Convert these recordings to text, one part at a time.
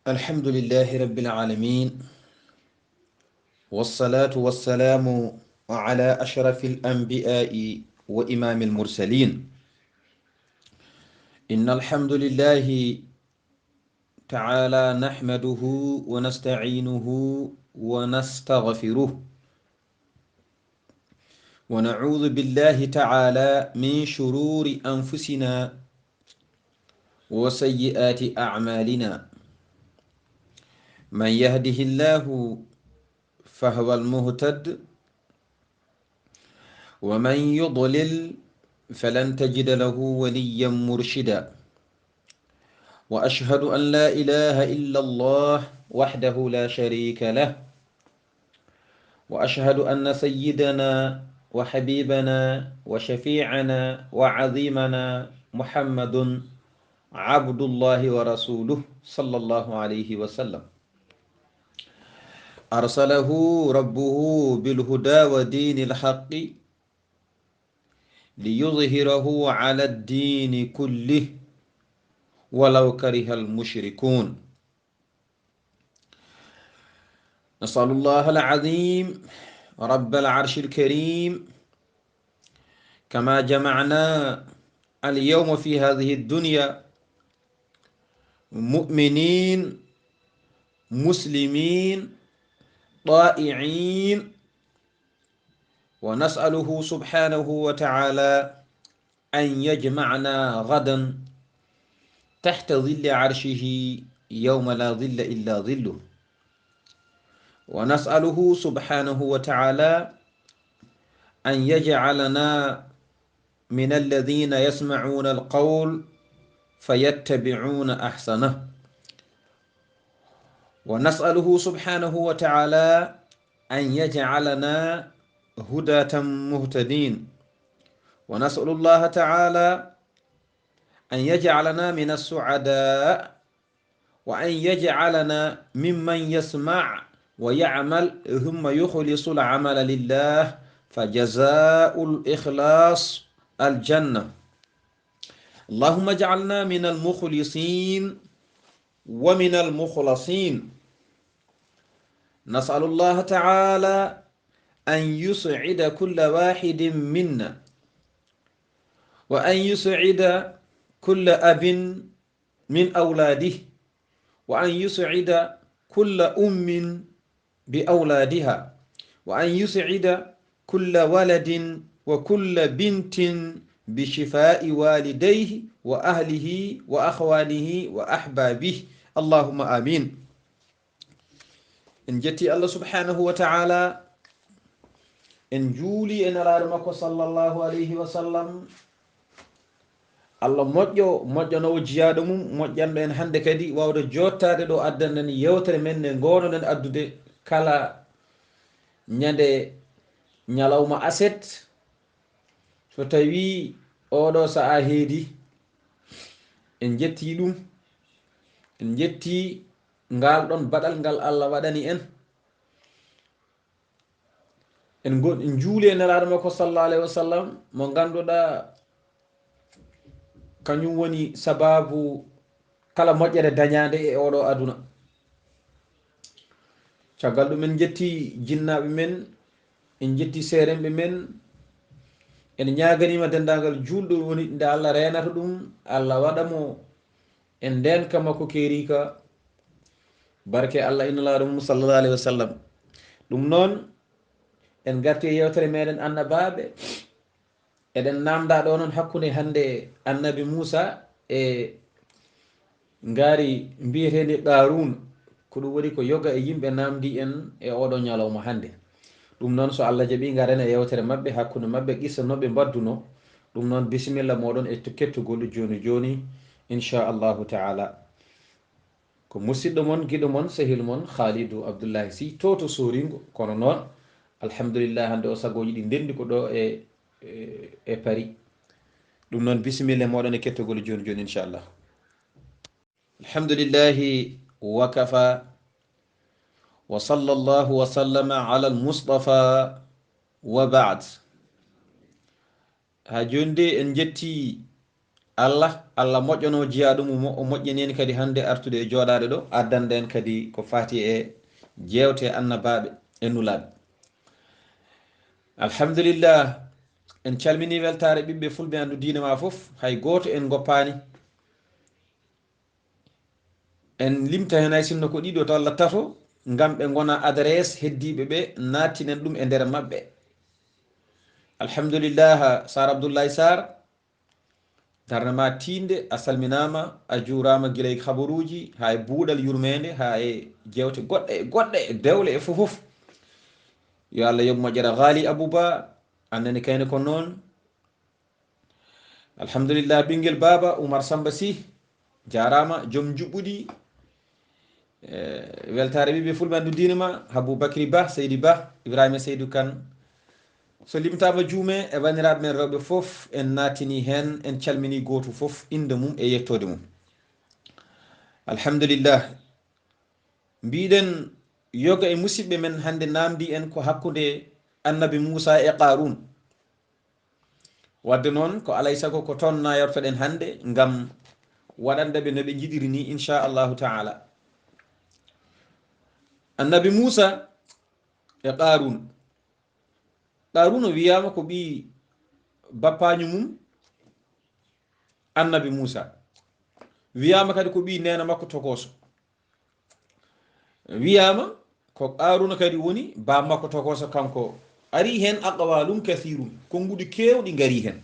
الحمد لله رب العالمين والصلاة والسلام على أشرف الأنبياء وإمام المرسلين. إن الحمد لله تعالى نحمده ونستعينه ونستغفره ونعوذ بالله تعالى من شرور أنفسنا وسيئات أعمالنا. من يهده الله فهو المهتد ومن يضلل فلن تجد له وليا مرشدا. وأشهد أن لا إله إلا الله وحده لا شريك له، وأشهد أن سيدنا وحبيبنا وشفيعنا وعظيمنا محمد عبد الله ورسوله صلى الله عليه وسلم، أرسله ربه بالهدى ودين الحق ليظهره على الدين كله ولو كره المشركون. نسأل الله العظيم رب العرش الكريم كما جمعنا اليوم في هذه الدنيا مؤمنين مسلمين طائعين، ونسأله سبحانه وتعالى أن يجمعنا غدا تحت ظل عرشه يوم لا ظل إلا ظله. ونسأله سبحانه وتعالى أن يجعلنا من الذين يسمعون القول فيتبعون أحسنه. ونسأله سبحانه وتعالى أن يجعلنا هداة مهتدين. ونسأل الله تعالى أن يجعلنا من السعداء، وأن يجعلنا ممن يسمع ويعمل ثم يخلص العمل لله، فجزاء الإخلاص الجنة. اللهم اجعلنا من المخلصين ومن المخلصين. نسأل الله تعالى أن يسعد كل واحد منا، وأن يسعد كل أب من أولاده، وأن يسعد كل أم بأولادها، وأن يسعد كل ولد وكل بنت بشفاء والديه وأهله وأخوانه وأحبابه. اللهم آمين. إن جتي الله سبحانه وتعالى إن جولي إن رارمك صلى الله عليه وسلم Allah moƴƴanowo jiyaɗo mum moƴƴanɗo en hande kadi wawde jottade ɗo addanɗen yewtere men nde gonoɗen addude kala ñande ñalawma aset. So tawi oɗo sa'a heedi en jetti ɗum, en jetti ngal ɗon baɗal ngal Allah waɗani en juuli e nelaɗo makko sallallahu alayhi wa sallam mo ganduɗa kañum woni sababu kala moƴƴere dañade e oɗo aduna. caggal ɗum en jetti jinnaɓe men, en jetti seeremɓe men, en ñaganima dendagal julɗo woni nde Allah renata ɗum, Allah waɗamo en ndenka makko keerika barke Allah innalaɗo mum sallallahu alayhi wa sallam. ɗum noon en garti e yewtere meɗen annabaɓe, eɗen namda ɗo noon hakkude hande annabi Musa e ngaari mbiyetedi Qarun, ko ɗum waɗi ko yoga e yimɓe namdi en e oɗo ñalawma hande. ɗum noon so Allah jaaɓi garen e yewtere mabɓe hakkude mabɓe qissa noɓe mbadduno. ɗum noon bisimilla moɗon e kettugol joni joni inchallahu taala. ko musidɗo mon guiɗo mon sehil mon Khalidou Abdoullahi Sy to Soringo. kono noon alhamdulillah hande o sagoji ɗi ndendi ko ɗo e Paris. ɗum noon bisimilla moɗon e kettugol joni joni inchallah. alhamdulillahi wa kafa wa sallallahu wa sallama ala al-mustafa wa ba'd. ha jonde en jetti Allah moƴƴono jiyaɗum o moƴƴineni kadi hande artude e joɗade ɗo addanden kadi ko fati e jewte annabaɓe e nulaɓe. Alhamdulillah, en calmini weltare ɓiɓɓe fulɓe andu diine ma foof, hay goto en goppani. En limta hen hay sinno ko ɗiɗo to Allah tato ngam ɓe gona adresse heddiɓe ɓe nattinen ɗum e nder mabɓe. Alhamdulillah, Sar Abdoullahi Sar darnama tinde a salminama, a jurama guilay habaruji ha e buuɗal yurmede ha e jewte goɗɗe e dewle e fofof. Yo Allah yoɓ moƴƴere Ghali Abouba annene kayne ko noon. Alhamdulillah, ɓinguel baba Oumar Samba Sy jarama, joom juɓɓuɗi weltare ɓiɓe fulɓe andu diine ma, Habou Bakry Ba, Seydi Ba, Ibrahima Seydou Kane. So limtama juume e bandiraɓe men rewɓe foof en natini hen, en calmini goto foof inde mum e yettode mum. Alhamdulillah, mbiɗen yoga e musidɓe men hande namdi en ko hakkude annabi Moussa e Qarun. Wadde noon ko alay sago ko toon na yortoɗen hande ngam waɗandeɓe no ɓe jiɗiri ni inchallahu taala. Annabi Moussa e Qarun. Qarun wiyama ko ɓi bappañu mum annabi Moussa, wiyama kadi ko ɓi nena makko tokoso, wiyama ko Qaruna kadi woni ba makko tokoso, kanko ari hen aqwalum kathirun, konguɗi kewɗi gari hen.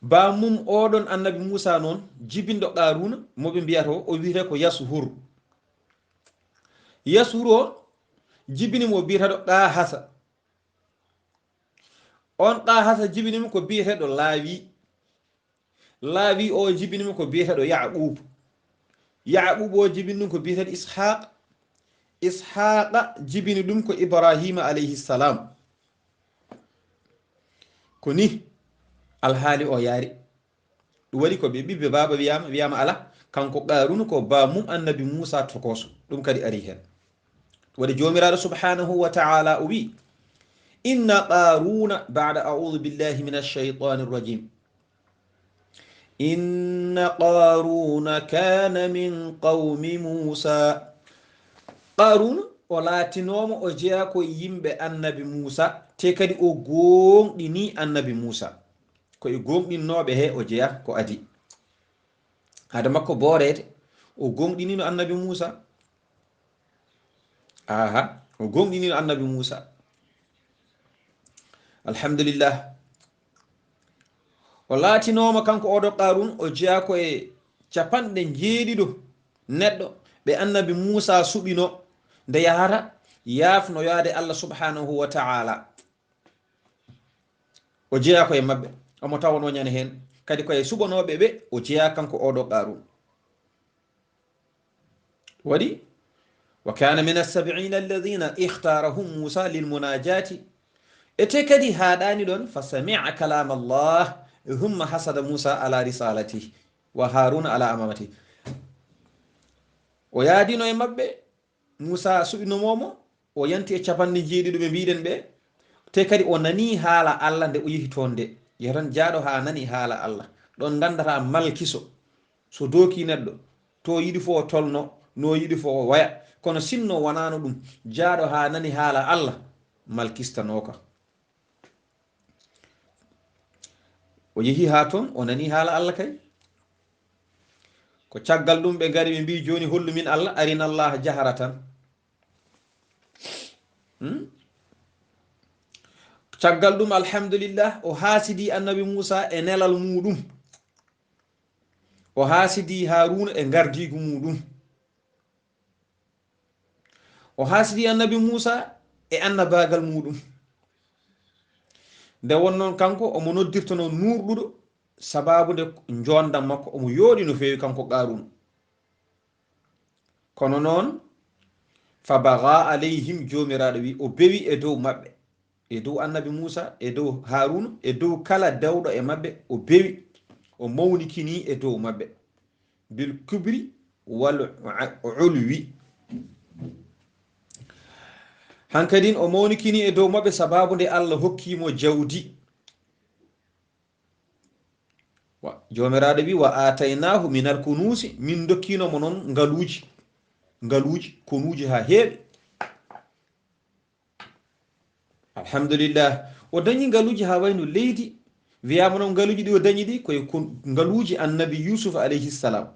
Ba mum oɗon annabi Moussa noon jibinɗo Qaruna moɓe mbiyata o wiyete ko Yashur. Yashur o jibinimo biyataɗo Qahasa. On Qahasa jibinimo ko biyeteɗo Laawi. Laawi o jibinimo ko biyeteɗo Yaqub. Yaqub o jibini ɗum ko biyeteɗo Ishaq. Ishaqa jibini ɗum ko Ibrahima alayhi salam. Ko ni alhaali o yaari. ɗum waɗi ko ɓe ɓiɓɓe baba wiyama ala kanko Qaruna ko ba mum annabi Moussa tokoso, ɗum kadi ari hen. waɗi jomiraɗo subhanahu wa ta'ala o wi inna Qaruna ba'da a'udhu billahi minash shaytanir rajim inna Qaruna kana min qawmi Moussa. Qaruna o laatinomo o jeeya ko yimɓe annabi Moussa, te kadi o gonɗini annabi Moussa, ko e gonɗinnoɓe he o jeeya ko adi hade makko boorede o gonɗinino annabi Moussa. O gonɗinino annabi Moussa. Alhamdulillah, o laatinoma kanko oɗo Qarun o jeeya ko e capanɗe jeeɗiɗo neɗɗo ɓe annabi Moussa suɓino nde yahata yaafno yaade Allah subhanahu wa ta'ala. O jeeya ko e mabɓe, omo tawano ñane hen kadi koye suɓanoɓe ɓe o jeeya kanko oɗo Qarun. waɗi wa kana min as-sab'ina alladhina ikhtarahum Moussa lil munajati. ete kadi haɗani ɗon fa sami'a kalam Allah thumma hasada Moussa ala risalatihi wa Haruna ala amamati. O yaadino e mabɓe, Moussa suɓinomomo, o yanti e capanɗe jeeɗiɗo ɓe mbiɗen ɓe, te kadi o nani haala Allah nde o yehi toon nde. yetan jaaɗo ha nani haala Allah ɗon gandata malkiso so dooki neɗɗo to yiɗi fo o tolno, no yiɗi fo o waya, kono sinno wonano ɗum jaaɗo ha nani haala Allah malkistanoka. o yehi ha toon o nani haala Allah kay, ko caggal ɗum ɓe gari ɓe mbi joni hollu min Allah, arina Allah jaharatan. caggal ɗum alhamdulillah o haasidi annabi Moussa e nelal muɗum, o haasidi Haruna e gardigu muɗum, o haasidi annabi Moussa e annabagal muɗum. nde wonnoon kanko omo noddirtono nurɗuɗo sababu nde jondam makko omo yooɗi no fewi kanko Qarun. kono noon fa bagha alayhim, jomiraɗo wi o bewi e dow mabɓe, e dow annabi Moussa, e dow Haruna, e dow kala dawɗo e mabɓe o bewi, o mawnikini e dow mabɓe bil kubri wal ulwi. hankadin o mawnikini e dow mabɓe sababu nde Allah hokkimo jawdi. jomiraɗo wi wa ataynahu min al kunusi min dokkinomo noon ngaluji konuji ha heeɓi. alhamdulillah o dañi ngaluji ha wayno leydi wiyama noon ngaluji ɗi o dañi ɗi koye ngaluji annabi yusuf alayhi salam.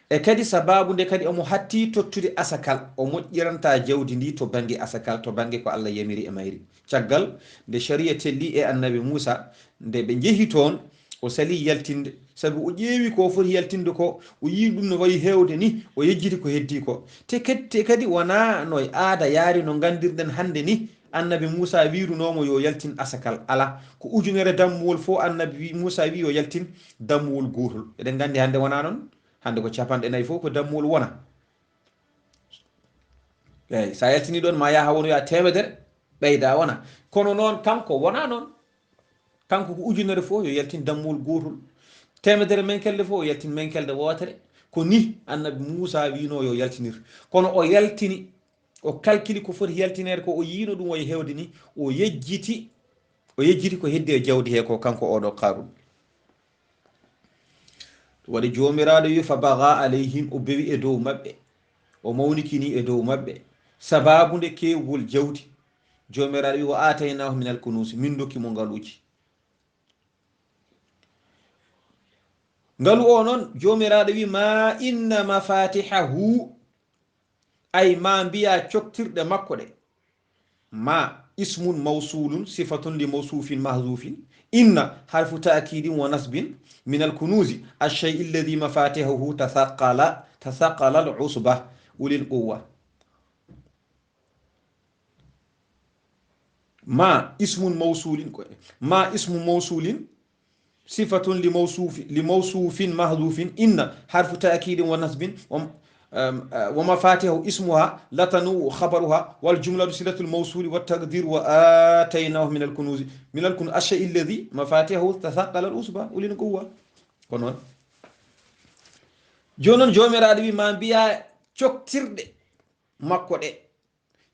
e kadi sababu nde kadi omo hatti tottude asakal o moƴƴiranta jawdi ndi to banggue asakal to banggue ko Allah yamiri e mayri caggal nde sharia telli e annabi Musa nde ɓe jeehi toon o sali yaltinde sabi o ƴeewi ko foti yaltinde ko o yi ɗum no wayi hewde ni o yejjiti ko heddi ko te kadi wona no aada yaari no gandirɗen hande ni annabi Musa wirunomo yo yaltin asakal ala ko ujunere dammuwol fo annabi Musa wi yo yaltin dammuwol gotol eɗen gandi hande wona noon hande ko capanɗe nayyi fof ko dammuwol wona eyyi sa yaltini ɗon ma yaha wono ya temedere ɓeyda wona kono noon kanko wona noon kanko ko ujunere fof yo yaltin dammuwol gotol temedere menkelde fof o yaltin menkelde wotere ko ni annabi Musa wino yo yaltinir kono o yaltini o calculi ko foti yaltinere ko o yino ɗum wayi hewde ni o yejjiti ko heddi e jawdi he ko kanko oɗo Qarun waɗi jomiraɗo wi fa baga alayhim o bewi e dow mabɓe o mawnikini e dow mabɓe sababu nde kewgol jawdi jomiraɗo wi wa ataynahu min al kunusi min dokkimo ngaluji ngalu o noon jomiraɗo wi ma inna mafatihahu ay ma mbiya coktirɗe makko ɗe ma ismun mawsulun sifatun li mawsufin mahzufin inna harfu ta'kidin wa nasbin min al kunuzi ash-shay' alladhi mafatihuhu tathaqala al usba ulil quwwa ma ismun mawsulin sifatun li mawsufin mahdhufin inna harfu ta'kidin wa nasbin ومفاتيح اسمها لا تنو خبرها والجملة صلة الموصول والتقدير وآتيناه من الكنوز الشيء الذي مفاتيحه تثقل الأصبع ولين قوة كنون جونون جوميرادو بي ما بيا coktirde makko de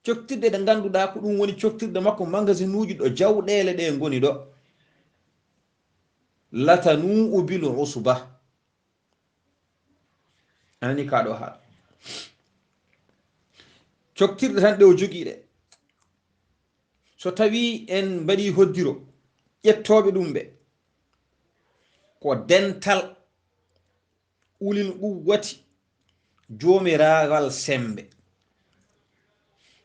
coktirde de ganduda ko dum woni coktirde makko magasinuji do jawdele de ngoni do latanu bil usba ani ka do ha coktirde tan de o jogiide so tawi en badi hoddiro ƴettobe dum be ko dental ulil quwwati jomiragal sembe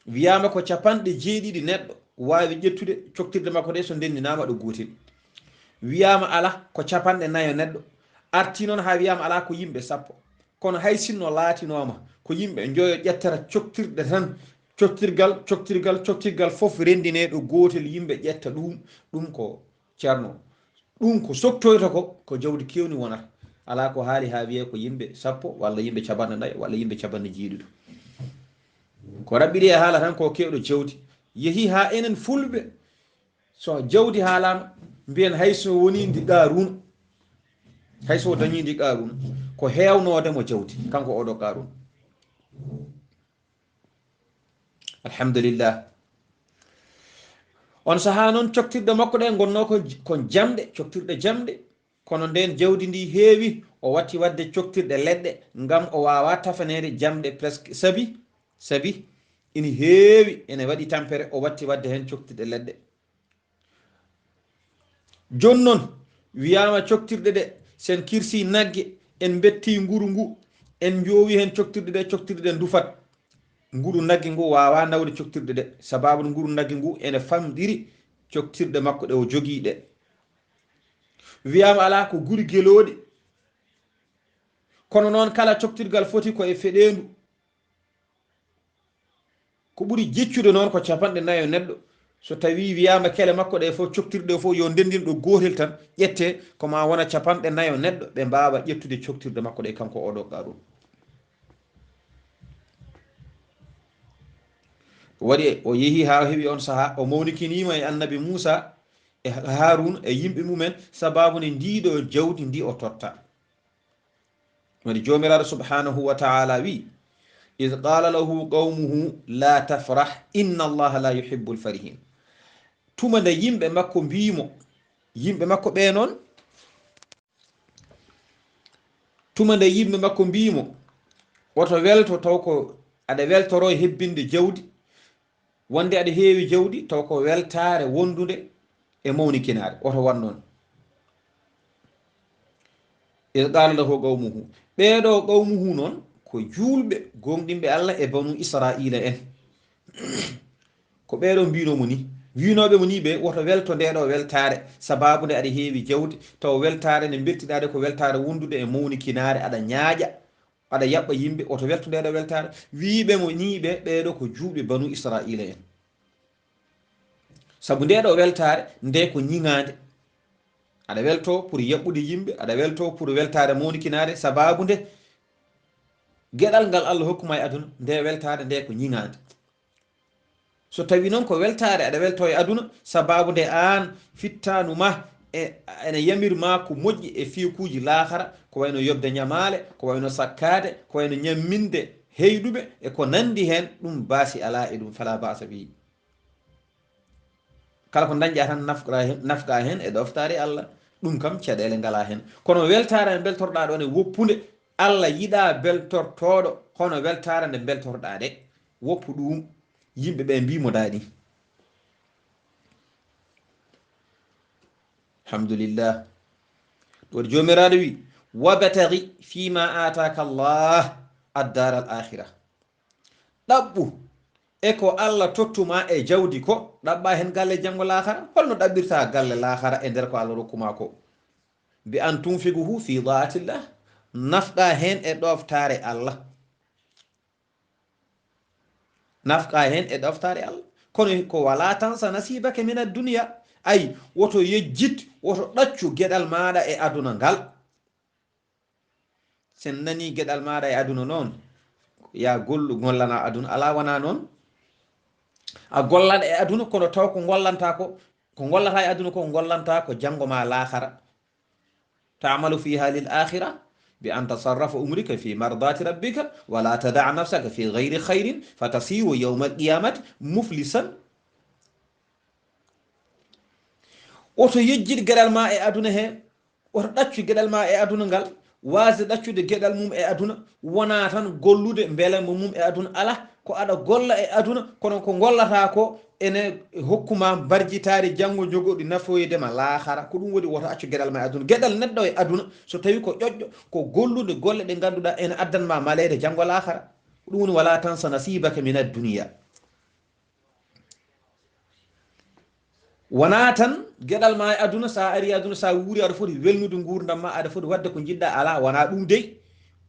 wiyama ko capanɗe jeeɗiɗi neɗɗo wawi ƴettude coktirde makko de so ndendinama ɗo gotel wiyama ala ko capanɗe nayo neɗɗo arti noon ha wiyama ala ko yimɓe sappo kono hay sinno laatinoma ko yimɓe joyo ƴettata coktirde tan coktirgal fof rendineɗo gotel yimɓe ƴetta ɗum ko ceerno ɗum ko soktoyta ko jawdi kewni wonata ala ko haali ha wiye ko yimɓe sappo walla yimɓe capanɗe nayyo walla yimɓe capanɗe jeeɗiɗo ko raɓɓiɗi e haala tan ko kewɗo jawdi yeehi ha enen fulɓe so jawdi haalama mbiyen hayso woni ndi Qarun hayso dañi ndi Qarun ko heewnodemo jawdi kanko oɗo Qarun alhamdulillah on saha noon coktirɗe makko ɗe gonno kon jamɗe coktirɗe jamɗe kono nden jawdi ndi heewi o watti wadde coktirɗe leɗɗe ngam o wawa tafanede jamɗe presque sabi ina heewi ene waɗi tampere o watti wadde hen coktirɗe leɗɗe jonnon wiyama coktirɗe ɗe sen kirsi nagge en betti nguru ngu en jowi hen coktirɗe ɗe dufat nguru nagge ngu wawa nawde coktirɗe ɗe sababu nguru nagge ngu ene famɗiri coktirɗe makko ɗe o jogii ɗe wiyama ala ko guri geloɗe kono noon kala coktirgal foti ko e feɗendu ko ɓuri jeccude noon ko capanɗe nayo neɗɗo so tawi wiyama kele makko ɗe fof coktirɗe fof yo ndendin ɗo gotel tan ƴette koma wona capanɗe nayo neɗɗo ɓe mbawa ƴettude coktirɗe makko ɗe kanko oɗo Qarun waɗi o yeehi ha heewi on saha o mawnikinima e annabi Musa e Harun e yimɓe mumen sababu ne ndiɗo jawdi ndi o totta waɗi jomiraɗo subhanahu wa ta'ala wi إذ قال له قومه لا تفرح إن الله لا يحب الفرحين tuma nde yimɓe makko mbimo yimɓe makko ɓe noon tuma nde yimɓe makko mbimo woto welto taw ko aɗa weltoro hebbinde jawdi wonde aɗa heewi jawdi taw ko weltare wondude e mawnikinare woto wan noon e qala lahu qawmuhu ɓeeɗo qawmuhu noon ko julɓe gonɗinɓe Allah e banu israila en ko ɓeeɗo mbinomo ni winoɓe mo ni ɓe woto welto ndeɗo weltare sababu nde aɗa heewi jawdi taw weltare nde beltiɗade ko weltare wondude e mawnikinare aɗa ñaaƴa aɗa yaɓɓa yimɓe woto welto ndeɗo weltare wiɓe mo ni ɓe ɓeeɗo ko julɓe banu israila en saabu ndeɗo weltare nde ko ñiŋade aɗa welto pour yaɓɓude yimɓe aɗa welto pour weltare mawnikinare sababu nde gueɗal ngal Allah hokkuma e aduna nde weltare nde ko ñiŋade so tawi noon ko weltare aɗa welto e aduna sababu nde an fittanuma ene yamirma ko moƴƴi e fiikuji lahara ko wayno yobde ñamale ko wayno sakkade ko wayno ñamminde heyɗuɓe e ko nandi hen ɗum baasi ala e ɗum fala basa bi kala ko dañƴa tan nafga hen e ɗoftare Allah ɗum kam caɗele ngala hen kono weltare nde beltorɗa ɗon e woppude Allah yiɗa beltortoɗo hono weltare nde beltorɗa de woppu ɗum yimɓe ɓe mbimo daɗi alhamdulillah ɗoɗo jomiraɗo wi wabtaghi fima ataka Allah addar al akhira ɗaɓɓu e ko Allah tottuma e jawdi ko ɗaɓɓa hen galle janggo lahara holno ɗaɓɓirta galle lahara e nder ko Allah rokkuma ko bi an tunfiguhu fi daatillah nafɗa hen e ɗoftare Allah nafqa hen e ɗoftare Allah kono ko wala tansa nasibaka min ad-dunya ay woto yejjit woto ɗaccu gueɗal maɗa e aduna ngal sen nani gueɗal maɗa e aduna noon ya gollu gollana aduna ala wana noon a gollat e aduna kono taw ko gollanta ko gollata e aduna ko gollanta ko janggo ma lahara ta'malu fiha lil akhirah bi an tasarrafa umrika fi mardati rabbika wala tada' nafsaka fi ghayri khairin fatasiru yawma al-qiyamati muflisan oto yejjid gueɗal ma e aduna he oto ɗaccu gueɗal ma e aduna ngal wasde ɗaccude gueɗal mum e aduna wona tan gollude beelamma mum e aduna ala ko aɗa golla e aduna kono ko gollata ko ene hokkuma barjitari janggo jogoɗi nafoydema lahara ko ɗum woni woto accu gueɗal ma e aduna gueɗal neɗɗo e aduna so tawi ko ƴoƴƴo ko gollude golle ɗe ganduɗa ene addanma malede janggo lahara ko ɗum woni wala tansa nasibaka min ad-dunya wona tan gueɗal ma e aduna sa ari aduna sa wuuri aɗa foti welnude gurdam ma aɗa foti wadde ko jiɗɗa ala wona ɗum dey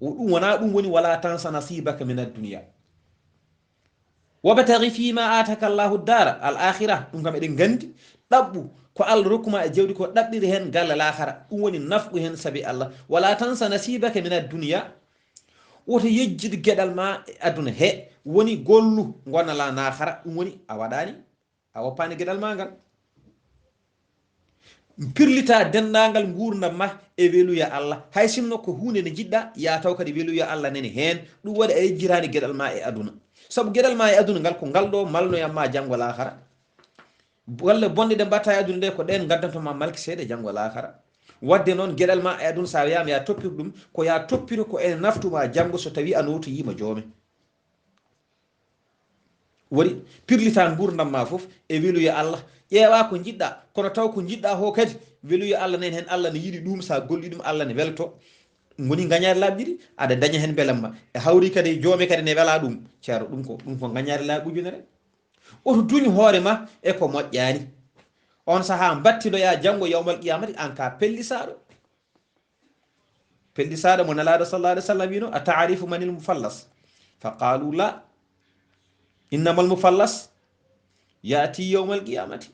ɗum wona ɗum woni wala tansa nasibaka min ad-dunya wabtaghi fima ataka Allahu dara al akhirah ɗum kam eɗen gandi ɗaɓɓu ko Allah rokkuma e jawdi ko ɗaɓɓiri hen galle lahara ɗum woni nafgu hen saabi Allah wala tansa nasibaka min ad-dunya woto yejjid gueɗal ma e aduna he woni gollu gonala lahara ɗum woni a waɗani a woppani gueɗal ma ngal pirlita dendagal gurdam ma e weluya Allah hay sinno ko hunde ne jiɗɗa ya taw kadi weluya Allah nene hen ɗum waɗi a yejjirani gueɗal ma e aduna saabu gueɗal ma e aduna ngal ko ngal ɗo malnoyamma janggo lahara walla bonde ɗe mbatta e aduna nde ko ɗen gaddantoma malki seeɗa janggo lahara wadde noon gueɗal ma e aduna sa wiyama ya toppir ɗum ko ya toppiro ko ene naftuma janggo so tawi a notoyima joome waɗi pirlita gurdam ma foof e weluya Allah ƴeewa ko jiɗɗa kono taw ko jiɗɗa ho kadi weluya Allah nen hen Allah ne yiɗi ɗum sa golli ɗum Allah ne welto goni gañare laaɓi ɗiɗi aɗa daña hen beelamma e hawri kadi joome kadi ne wela ɗum ceero ɗum ko gañare laaɓi ujunere oto duñ hoore ma e ko moƴƴani on saaha battinoya janggo yawmal qiyamati an ka pellisaɗo mo nelaɗo sallallahu alaihi wasallam wino a ta'rifu manil mufallas fa qalu la innamal mufallas yati yawmal qiyamati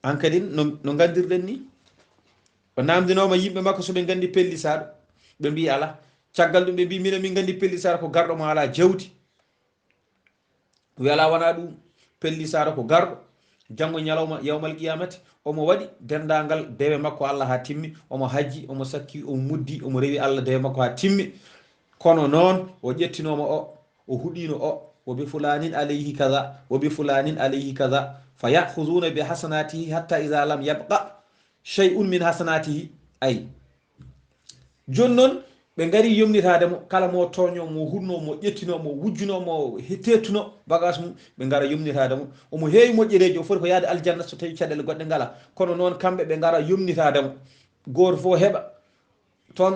an kadi no gandirɗen ni o namdinoma yimɓe makko soɓe gandi pellisaɗo ɓe mbi ala caggal ɗum ɓe mbi minen min gandi pellisaɗo ko garɗo mo ala jawdi wela wona ɗum pellisaɗo ko garɗo janggo ñalawma yawmal qiyamati omo waɗi dendagal dewe makko Allah ha timmi omo hajji omo sakki omo muddi omo rewi Allah dewe makko ha timmi kono noon o ƴettinoma o huɗino o bi fulanin alayhi kaza wa bi fulanin alayhi kaza fa ya'khudhuna bi hasanatihi hatta idha lam yabqa shay'un min hasanatihi ay joni noon ɓe ngari yomnitade mo kala mo toño mo hurno mo ƴettino mo wujjuno mo tettuno bagage mum ɓe ngara yomnitade mo omo heewi moƴƴereji o foti ko yaade aljanna so tawi caɗele goɗɗe ngala kono noon kamɓe ɓe ngara yomnitade mo goto fof heɓa toon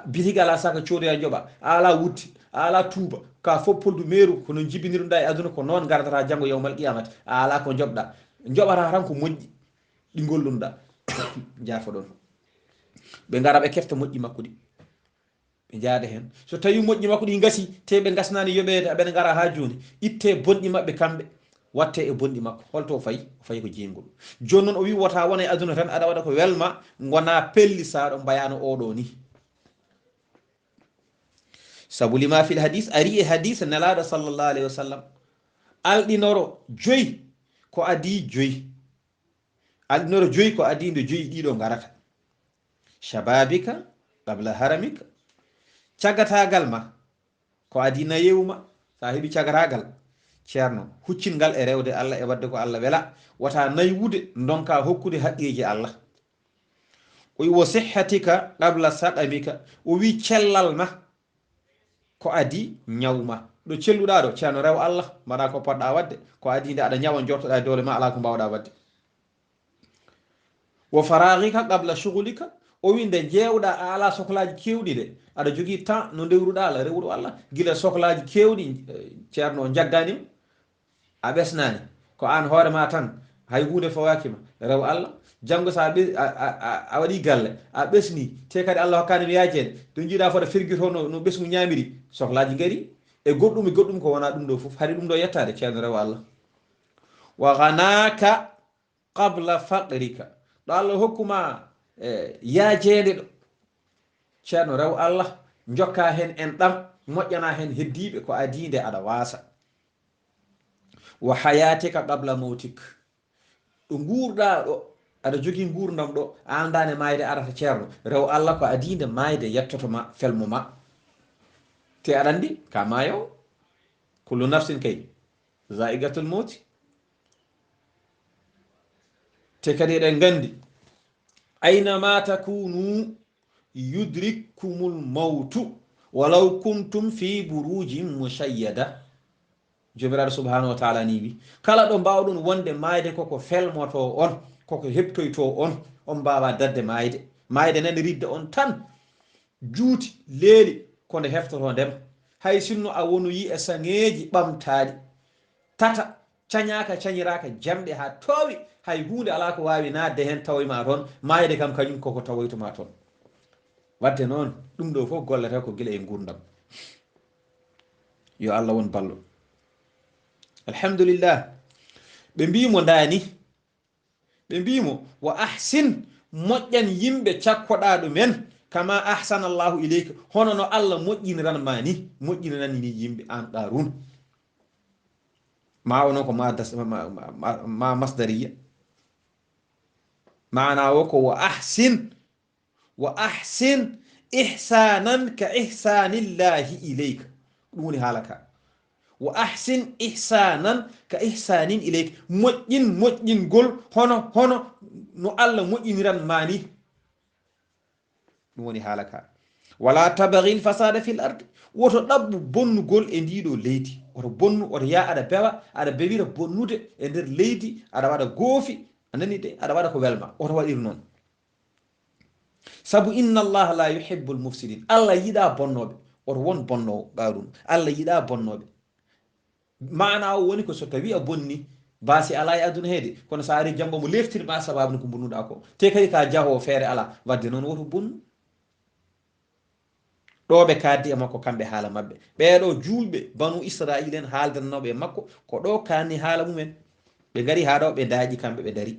bitiga ala saka codoya jooɓa ala wutti ala tuuba ka fof poldu meeru kono jibinirɗa e aduna ko noon gardata janggo yawmal qiyamata ala ko jobɗa joɓata tan ko moƴƴi ɗi gollunoɗa jafo ɗon ɓe ngara ɓe kefta moƴƴi makko ɗi ɓe jaada hen so tawi moƴƴi makko ɗi gasi te ɓe gasnani yoɓede aɓene ngara ha joni itte bonɗi mabɓe kamɓe watte e bonɗi makko holto fayi o fayi ko jeyngol joni noon o wi wota wona e aduna tan aɗa waɗa ko welma gona pelli saɗo mbayano oɗo ni sabu lima fil hadis ari e hadis nelaɗo sallllahu alayhi wa sallam alɗinoro joyi ko adi joyi alɗinoro joyi ko adi nde joyi ɗiɗo garata shababika qabla haramika cagatagal ma ko adi nayewuma sa heeɓi cagatagal ceerno huccingal e rewde Allah e wadde ko Allah wela wata naywude donka hokkude haqqeji Allah o wi wo sihhatika qabla saqamika o wi cellal ma ko adi ñawma ɗo celluɗa ɗo ceerno rew Allah mbaɗa ko poɗɗa wadde ko adi nde aɗa ñawa jortoɗa dole ma ala ko mbawɗa wadde wo faragika qabla shughulika o wi nde jewɗa a ala sohlaji kewɗi de aɗa jogui temps no ndewruɗa Allah rewru Allah guila sohlaji kewɗi ceerno jagganima a ɓesnani ko an hoorema tan hay hunde fawakima rew Allah janggo sa a waɗi galle a ɓesni te kadi Allah hokkanima yajede to jiiɗa fota firguito no ɓesgu ñamiri sohlaji gaari e goɗɗum ko wona ɗum ɗo foof haɗi ɗum ɗo yettade ceerno rew Allah wa ghanaka qabla faqrika ɗo Allah hokkuma yajede ɗo ceerno rew Allah jokka hen en ɗam moƴƴana hen heddiɓe ko adinde aɗa wasa wa hayatika qabla mautik ɗo guurɗa ɗo aɗa jogui gurdam ɗo a andane mayde arata ceerno rew Allah ko adinde mayde yettotoma felmo ma te aɗa andi ka mayo kullu nafsin kay zaigatul mauti te kadi eɗen gandi aynama takunu yudrikkumul mautu walaw kuntum fi burujin mushayyada jomiraɗo subhanahu wa taala ni wi kala ɗo mbawɗon wonde mayde koko felmoto on koko heptoyto on mbawa dadde mayde nane ridde on tan juuti leeli konde heftoto ndema hay sinno a wonoyi e saŋeji ɓamtaɗi tata cañaka cañiraka jamɗe ha towi hay hunde ala ko wawi nadde hen tawoyma toon mayde kam kañum koko tawoytoma toon wadde noon ɗum ɗo fof gollete ko guila e gurdam yo Allah won ballo alhamdulillah ɓe mbimo dani ɓe mbimo wa ahsin moƴƴan yimɓe cakkoɗa ɗumen kama ahsana Allahu ileyka hono no Allah moƴƴiniranma ni moƴƴinirani ni yimɓe an Qarun ma wono ko ma masdariya maana o ko wa ahsin ihsanan ka ihsanillahi ileyka ɗum woni haalaka wa ahsin ihsanan ka ihsanin ileyka moƴƴingol hono no Allah moƴƴiniran mani ɗum woni haalaka wala tabaghi fasada fil ardi woto ɗabbu bonnugol e ndiɗo leydi oto bonnu oto ya aɗa bewa aɗa bewira bonnude e nder leydi aɗa waɗa goofi anani de aɗa waɗa ko welma oto waɗir noon sabu inna allaha la yuhibbul mufsidin Allah yiɗa bonnoɓe oto won bonnowo Qarun Allah yiɗa bonnoɓe mana o woni ko so tawi a bonni basi ala e aduna heede kono sa ari janggo mo leftirma sababu ko bonnuɗa ko te kadi ka jahowo feere ala wadde noon woto bonnu ɗo ɓe kaddi e makko kamɓe haala mabɓe ɓeɗo julɓe banu Israil en haaldanoɓe makko ko ɗo kanni haala mumen ɓe gari ha ɗo ɓe daaƴi kamɓe ɓe dari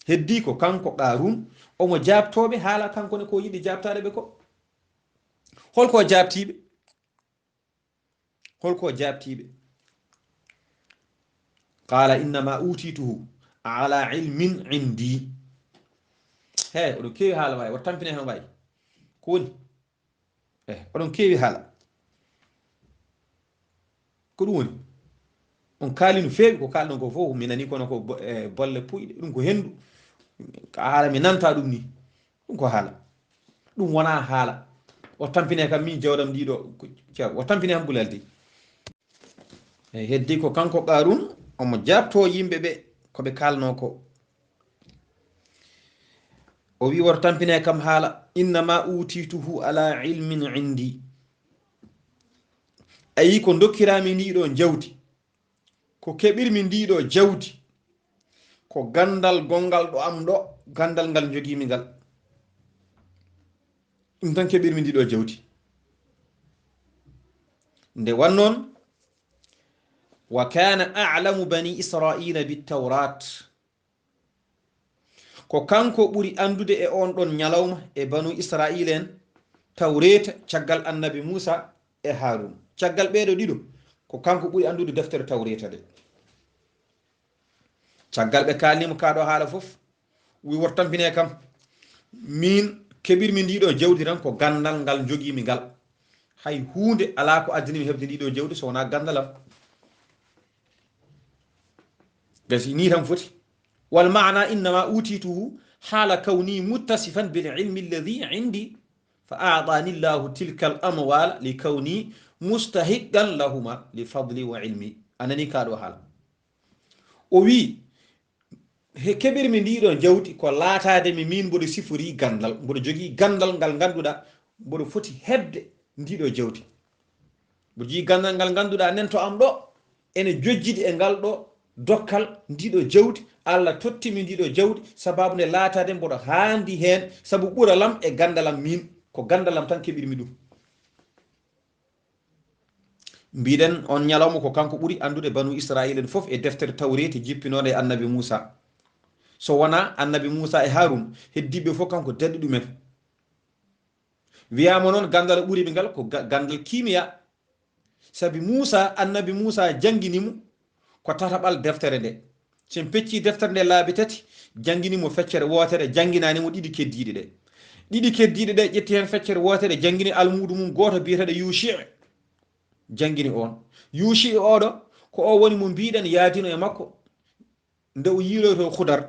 heddi ko kanko Qarun omo jabtoɓe haala kankone ko yiɗi jabtade ɓe ko holko jabtiɓe qala innama utituhu ala ilmin indi he oɗon kewi haala wawi oto tampine hen wayi ko woni oɗon kewi haala ko ɗum woni on kaali no feewi ko kalɗon ko fof mi nani kono ko bolle puyɗe ɗum ko hendu ka haala mi nanta ɗum ni ɗum ko haala ɗum wona haala o tampine kam min jawdam ndiɗo ceew o tampine ham ɓulalde eyi heddi ko kanko qarun omo jabto yimɓe ɓe koɓe kalno ko o wi woto tampine kam haala innama utituhu ala ilmin indi ayi ko dokkirami ndiɗo jawdi ko keɓirmi ndiɗo jawdi ko gandal gongal ɗo am ɗo gandal ngal jogimi ngal ɗum tan keɓirmi ndiɗo jawdi nde wannoon wa kana a'lamu bani israila bitawrat ko kanko ɓuri andude e on ɗon ñalawma e banu israila en tawreta caggal annabi Musa e Harun caggal ɓeɗo ɗiɗo ko kanko ɓuri andude deftere tawreta de caggal ɓe kalnimo kaɗo haala foof wi woto tampine kam min keɓirmi ndiɗo jawdi tan ko gandal ngal jogimi ngal hay hunde ala ko addinimi hebde ndiɗo jawdi so wona gandalam gasi ni tan foti wal maana innama utituhu حال كوني متصفا بالعلم الذي عندي فأعطاني الله تلك الأموال لكوني مستحقا لهما لفضلي وعلمي أنني كادو حال وي كبير من ديرو جوتي كو لاتade mi min bodo sifori gandal bodo jogi gandal ngal ganduda bodo foti hebde ndido jawti bodo jogi gandal ngal ganduda nen to am do ene jojjidi e ngal do dokkal ndido jawdi Allah tottimi ndido jawdi sababu ne laatade mbodo haandi hen sabu buralam e gandalam min ko gandalam tan kebirmi dum mbiden on nyalawmo ko kanko buri andude banu Israila en fof e deftere tawrete jippinode annabi Musa so wana annabi Musa e Harun heddibe fof kanko daddi dumen wiyama non gandal buri be ngal ko gandal kimiya sabi Musa annabi Musa janginimo ko tatabal deftere de sen pecci deftere nde laabi tati janginimo feccere wotere janginanimo ɗiɗi keddiɗe ɗe ɗiɗi keddiɗe ɗe ƴetti hen feccere wotere jangini almudu mum goto biyeteɗo Yeewtere jangini on Yeewtere oɗo ko o woni mo mbiɗen yaadino e makko nde o yiiloto Hudar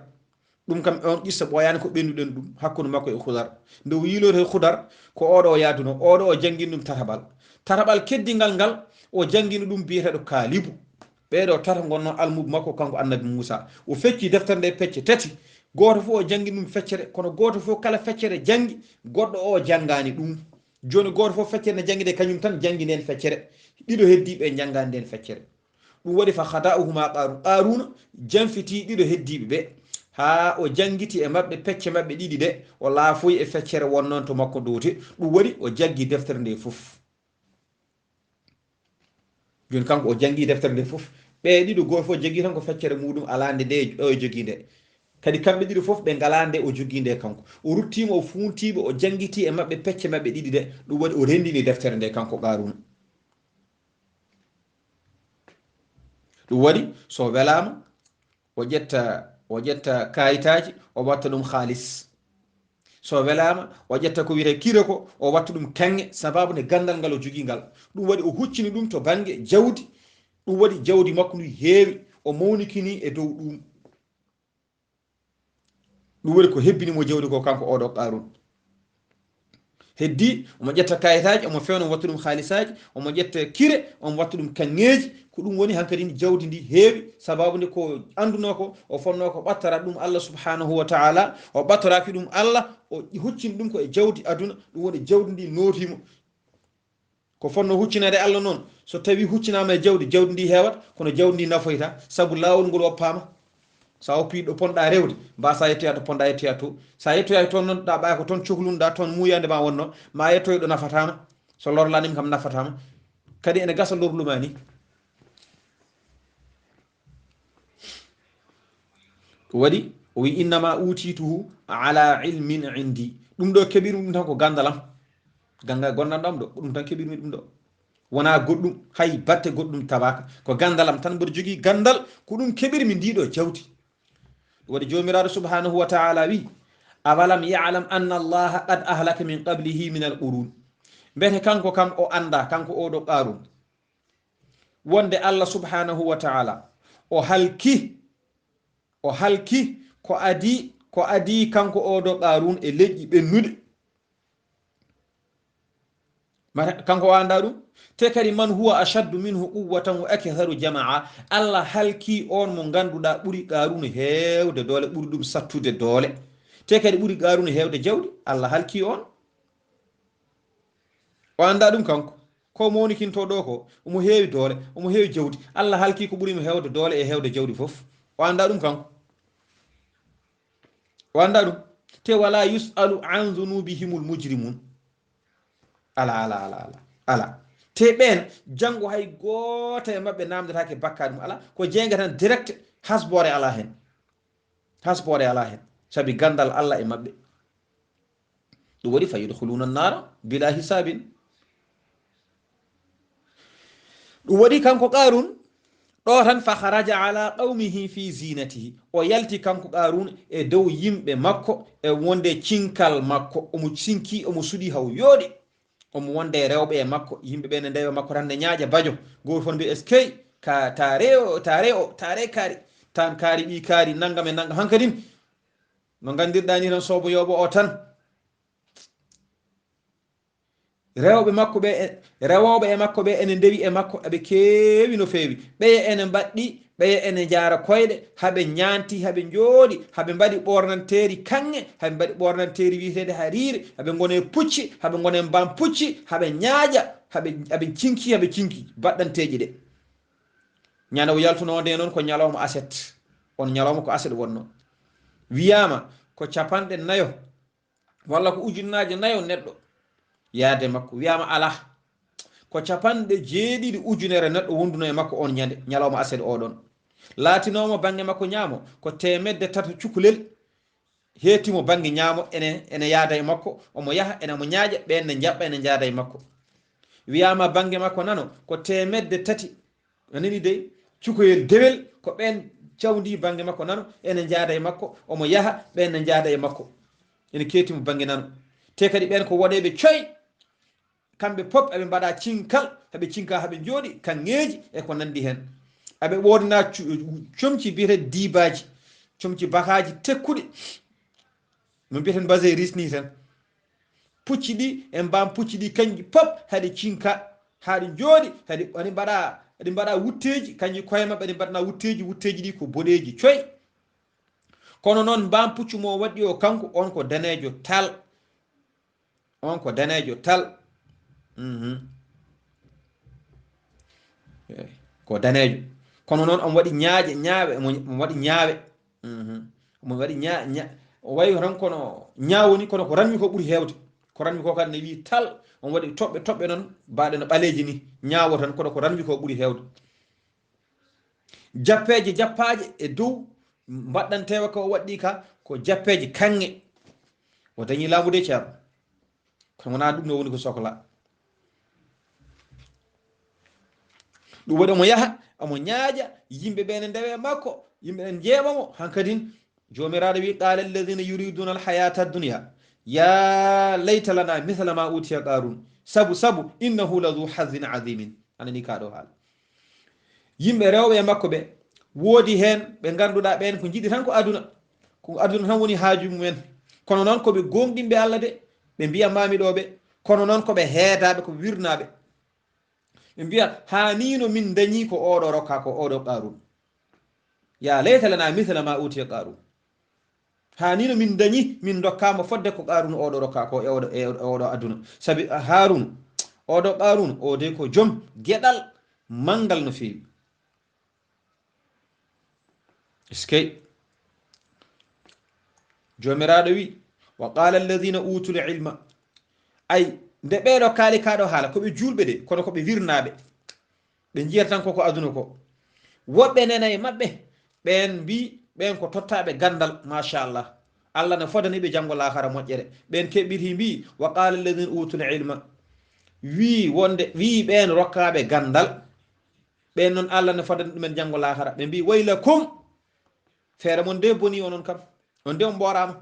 ɗum kam on qissa ɓoyani ko ɓennuɗen ɗum hakkude makko e Hudar nde o yiiloto Hudar ko oɗo o yaaduno oɗo o jangini ɗum tatabal keddingal ngal o jangini ɗum biyeteɗo Kaalibu ɓeɗo tata gonno almudu makko kanko annabi Musa o fecci deftere nde pecce tati goto fof o jangi ɗum feccere kono goto fof kala feccere jangi goɗɗo o jangani ɗum joni goto fof feccere ne jangi de kañum tan jangi nden feccere ɗiɗo heddiɓe jangani nden feccere ɗum waɗi fa khada'uhuma qaruna janfiti ɗiɗo heddiɓe ɓe ha o jangiti e mabɓe pecce mabɓe ɗiɗi de o laafoyi e feccere wonnon to makko dowte ɗum waɗi o jaggi deftere nde fof joni kanko o jangi deftere nde fof ɓe ɗiɗo goto fof jogui tan ko feccere muɗum alande nde o jogui nde kadi kamɓe ɗiɗo fof ɓe ngalande o jogui nde kanko o ruttima o funtiɓe o jangiti e mabɓe pecce mabɓe ɗiɗi de ɗum waɗi o rendini deftere nde kanko qaruna ɗum waɗi so welama o ƴetta kayitaji o watta ɗum halis so welama o ƴetta ko wiyete kira ko o watta ɗum kange sababu ne gandal ngal o jogui ngal ɗum waɗi o huccini ɗum to banggue jawdi ɗum waɗi jawdi makko ndi heewi o mawnikini e dow ɗum waɗi ko hebbinimo jawdi ko kanko oɗo qarun heddi omo ƴetta kayitaji omo fewna omo watta ɗum haalisaji omo ƴetta kire omo watta ɗum kanŋeji ko ɗum woni hankkadi jawdi ndi heewi sababu nde ko anduno ko o fonno ko ɓattara ɗum Allah subhanahu wa ta'ala o ɓattoraki ɗum Allah o huccini ɗum ko e jawdi aduna ɗum woni jawdi ndi notimo ko fonno huccinade Allah noon so tawi huccinama e jawdi ndi heewat kono jawdi ndi nafoyta sabu lawol ngol woppama sa woppi ɗo ponɗa rewde mbasa yettoya to ponɗa yettoya to sa yettoya toon noon ɗa ɓaya ko toon cohlunɗa toon muyande ma wonno ma yettoy ɗo nafatama so lorlanima kam nafatama kadi ene gasa lorluma ni waɗi o wi innama utituhu ala ilmin indi ɗum ɗo keɓirmi ɗum tan ko gandalam ganga gondanɗam ɗo ɗum tan keɓirmi ɗum ɗo wona goɗɗum hay batte goɗɗum tabaka ko gandalam tan mboɗo jogui gandal ko ɗum keɓirmi ndiɗo jawdi waɗi jomiraɗo subhanahu wa ta'ala wi awalam ya'lam anna allaha qad ahlaka min qablihi min al qurun mbete kanko kam o anda kanko oɗo qarun wonde Allah subhanahu wa ta'ala o halki ko adi kanko oɗo qarun e leƴƴi ɓennude kanko anda ɗum te kadi man huwa ashaddu minhu quwwatan wa aktharu jamaa Allah halki on mo ganduɗa ɓuri qaruna hewde doole ɓuri ɗum sattude doole te kadi ɓuri qaruna hewde jawdi Allah halki on o anda ɗum kanko ko mo woni kinto ɗo ko omo heewi doole omo heewi jawdi Allah halki ko ɓurimo hewde doole e hewde jawdi fof o anda ɗum kanko o anda ɗum te wala yusalu an zunubihimul mujrimun ala te ɓen janngo hay goto e maɓɓe namdetake bakka ɗum ala ko jeyga tan direct hasbore ala hen saabi gandal Allah e maɓɓe ɗum waɗi fa yudkhuluna nara bila hisabin ɗum waɗi kanko qarun ɗo tan fa haraja ala qawmihi fi zinatihi o yalti kanko qarun e dow yimɓe makko e wonde cinkal makko omo cinki omo suuɗi haw yooɗi omo wonde rewɓe e makko yimɓe ɓe ne ndewa makko tan ne ñaaƴa bajo goto fon mbi eskey ka tare kaari tan kaari ɓi kaari naggam e naggam hankadim no gandirɗa ni tan sobo yoɓo o tan rewɓe makko ɓe rewoɓe e makko ɓe ene ndewi e makko eɓe keewi no feewi ɓeye ene mbaɗɗi ɓeye ene jaara koyɗe haɓe ñanti haɓe jooɗi haɓe mbaɗi ɓornanteri kanŋe haɓe mbaɗi ɓornanteri wiyeteɗe harire haɓe gone pucci haɓe gone mbam pucci haɓe ñaaƴa haɓe cinki baɗɗanteji ɗe ñande o yaltunode noon ko ñalawma aset on ñalawma ko aset wonno wiyama ko capanɗe nayo walla ko ujunnaje nayo neɗɗo yaade makko wiyama ala ko capanɗe jeeɗiɗi ujunere neɗɗo wonduno e makko on ñande ñalawma aset oɗon laatinomo bangge makko ñaamo ko temedde tato cukalel heetimo bangge ñaamo ene yaada e makko omo yaha ene mo ñaaƴa ɓen ne jaɓɓa ene jaada e makko wiyama bangge makko nano ko temedde tati anani dey cukoyel dewel ko ɓen cawdi bangge makko nano ene jaada e makko omo yaha ɓen ne jaada e makko ene keetimo bangge nano te kadi ɓen ko woɗeɓe coy kamɓe pop eɓe mbaɗa cinkal haɓe cinka haɓe jooɗi kanŋeji e ko nandi hen aɓe ɓordina comci mbiyete dibaji comci bakaji tekkuɗe no mbiyeten basé risni tan pucci ɗi e mbam pucci ɗi kanƴi pop haɗe cinka haɗe jooɗi haɗi mbaɗa wutteji kanƴi koye mabɓe ɗi mbaɗana wutteji ɗi ko boɗeji coy kono noon mbam puccu mo waɗɗi o kanko on ko danejo tal ko danejo kono noon omo waɗi ñaawe omo waɗi ñaawe omo waɗi o wayi tan kono ñaawoni kono ko ranmi ko ɓuuri hewde ko ranmi ko kadi ne wi tal omo waɗi toɓɓe noon mbaɗe no ɓaleji ni ñaawo tan kono ko ranmi ko ɓuuri hewde jappeje jappaje e dow mbaɗɗantewa ko waɗɗi ka ko jappeje kanŋe o dañi laamude ceerno kono wona ɗum no woni ko sohla ɗum waɗi omo yaha omo ñaaƴa yimɓe ɓe ne ndewe makko yimɓe ɓe jeeɓamo hankadin jomiraɗo wi qala alladina yuriduna alhayata addunia ya layta lana mithla ma utiya qarun sabu innahu la du hazin azimin anani kaɗo haala yimɓe rewɓe e makko ɓe woodi hen ɓe ganduɗa ɓen ko jiɗi tan ko aduna tan woni haaju mumen kono noon koɓe gonɗinɓe Allah de ɓe mbiya mamiɗoɓe kono noon koɓe heedaɓe koɓe wirnaɓe ɓe mbiya hanino min dañi ko oɗo rokka ko oɗo qarun ya layta lana mithla ma utiya qarun hanino min dañi min dokkama fodde ko qarun oɗo rokka ko e oɗo aduna saabi harun oɗo qarun o de ko joom gueɗal mangal no fewi iskey jomiraɗo wi wa qala alladina utul ilma ay nde ɓeɗo kaali kaɗo haala koɓe julɓe de kono koɓe wirnaɓe ɓe jiyata tan koko aduna ko woɓɓe nena e maɓɓe ɓen mbi ɓen ko tottaɓe gandal machallah Allah ne fodaniɓe janggo lahara moƴƴere ɓen keɓɓiti mbi wa qala alladina utul ilma wi ɓen rokkaɓe gandal ɓen noon Allah ne fodani ɗumen janggo lahara ɓe mbi waylakum feere mon de boni onon kam on de on mborama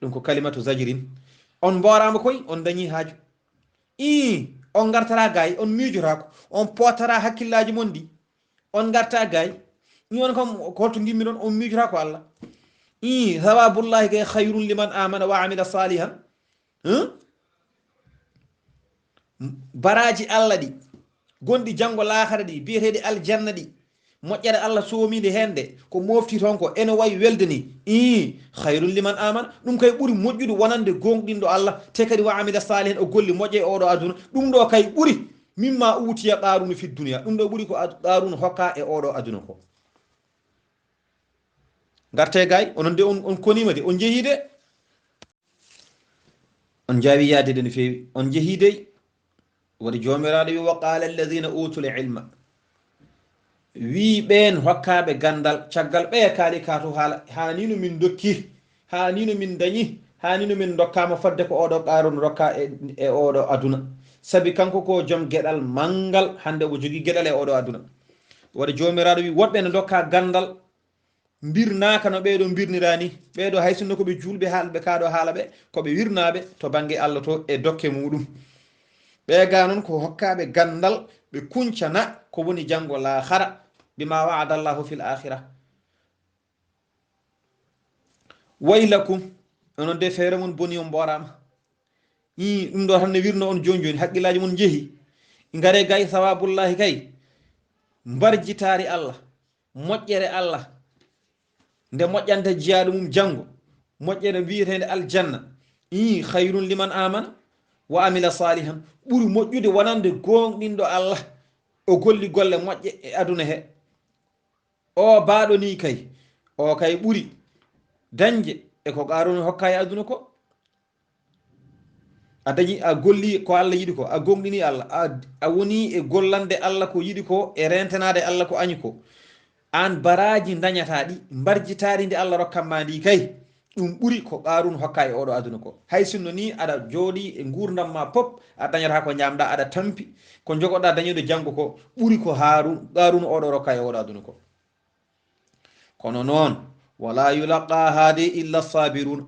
ɗum ko kalimatu zajirin on mborama koy on dañi haaju on gartara gaay on miijotako on potara hakkillaji mon di on garta gaay on kam holto gimmi ɗon on miijota ko Allah sawabullahi kay khayrun liman amana wa amila salihan baraji Allah ɗi gondi janngo lahara ɗi biyeteɗe aljanna ɗi moƴƴere Allah soomide hende ko mofti toon ko ene wayi welde ni hayrun liman amana ɗum kay ɓuuri moƴƴude wonande gonɗinɗo Allah te kadi wa amila salihen o golli moƴƴe e oɗo aduna ɗum ɗo kay ɓuuri mimma utiya qaruna fi duniya ɗum ɗo ɓuuri ko qaruna hokka e oɗo aduna ko garte gay onon de on konima de on jeehi de on jaawi yaade de no feewi on jeehi de waɗi jomiraɗo wi wa qala alladina utul ilma wi ɓen hokkaɓe gandal caggal ɓe kaali ka to haala hanino min dokki hanino min dañi hanino min dokkama fodde ko oɗo qarun rokka e oɗo aduna sabi kanko ko joom gueɗal mangal hande o jogui gueɗal e oɗo aduna waɗa jomiraɗo wi woɗɓe ne dokka gandal birnaka no ɓeɗo birnirani ɓeɗo hay sinno koɓe julɓe haalɓe kaɗo haala ɓe koɓe wirnaɓe to banggue Allah to e dokke muɗum ɓe ga noon ko hokkaɓe gandal ɓe kuncana ko woni janggo lahara bima wa'ada Allahu fil akhirah waylakum onon de feere mon boni on mborama ɗum ɗo tan ne wirno on joni joni haqqillaji mon jeehi ngare gay sawabullahi kay mbarjitari Allah moƴƴere Allah nde moƴƴanta jiyaɗo mum janggo moƴƴere wiyetede aljanna hayrun liman amana wa amila salihan ɓuuri moƴƴude wonande gonɗinɗo Allah o golli golle moƴƴe e aduna he o baɗo ni kay o kay ɓuuri dañde e ko qaruna hokka e aduna ko a dañi a golli ko Allah yiɗi ko a gonɗini Allah a woni e gollande Allah ko yiɗi ko e rentanade Allah ko añi ko an baraji dañata ɗi mbarjitari nde Allah rokkanma ndi kay ɗum ɓuuri ko qaruna hokka e oɗo aduna ko hay sinno ni aɗa jooɗi e gurdam ma pop a dañata ko ñamɗa aɗa tampi ko jogoɗa dañude janggo ko ɓuuri ko qaruna oɗo rokka e oɗo aduna ko kono noon wala yulaqa hade illa sabirun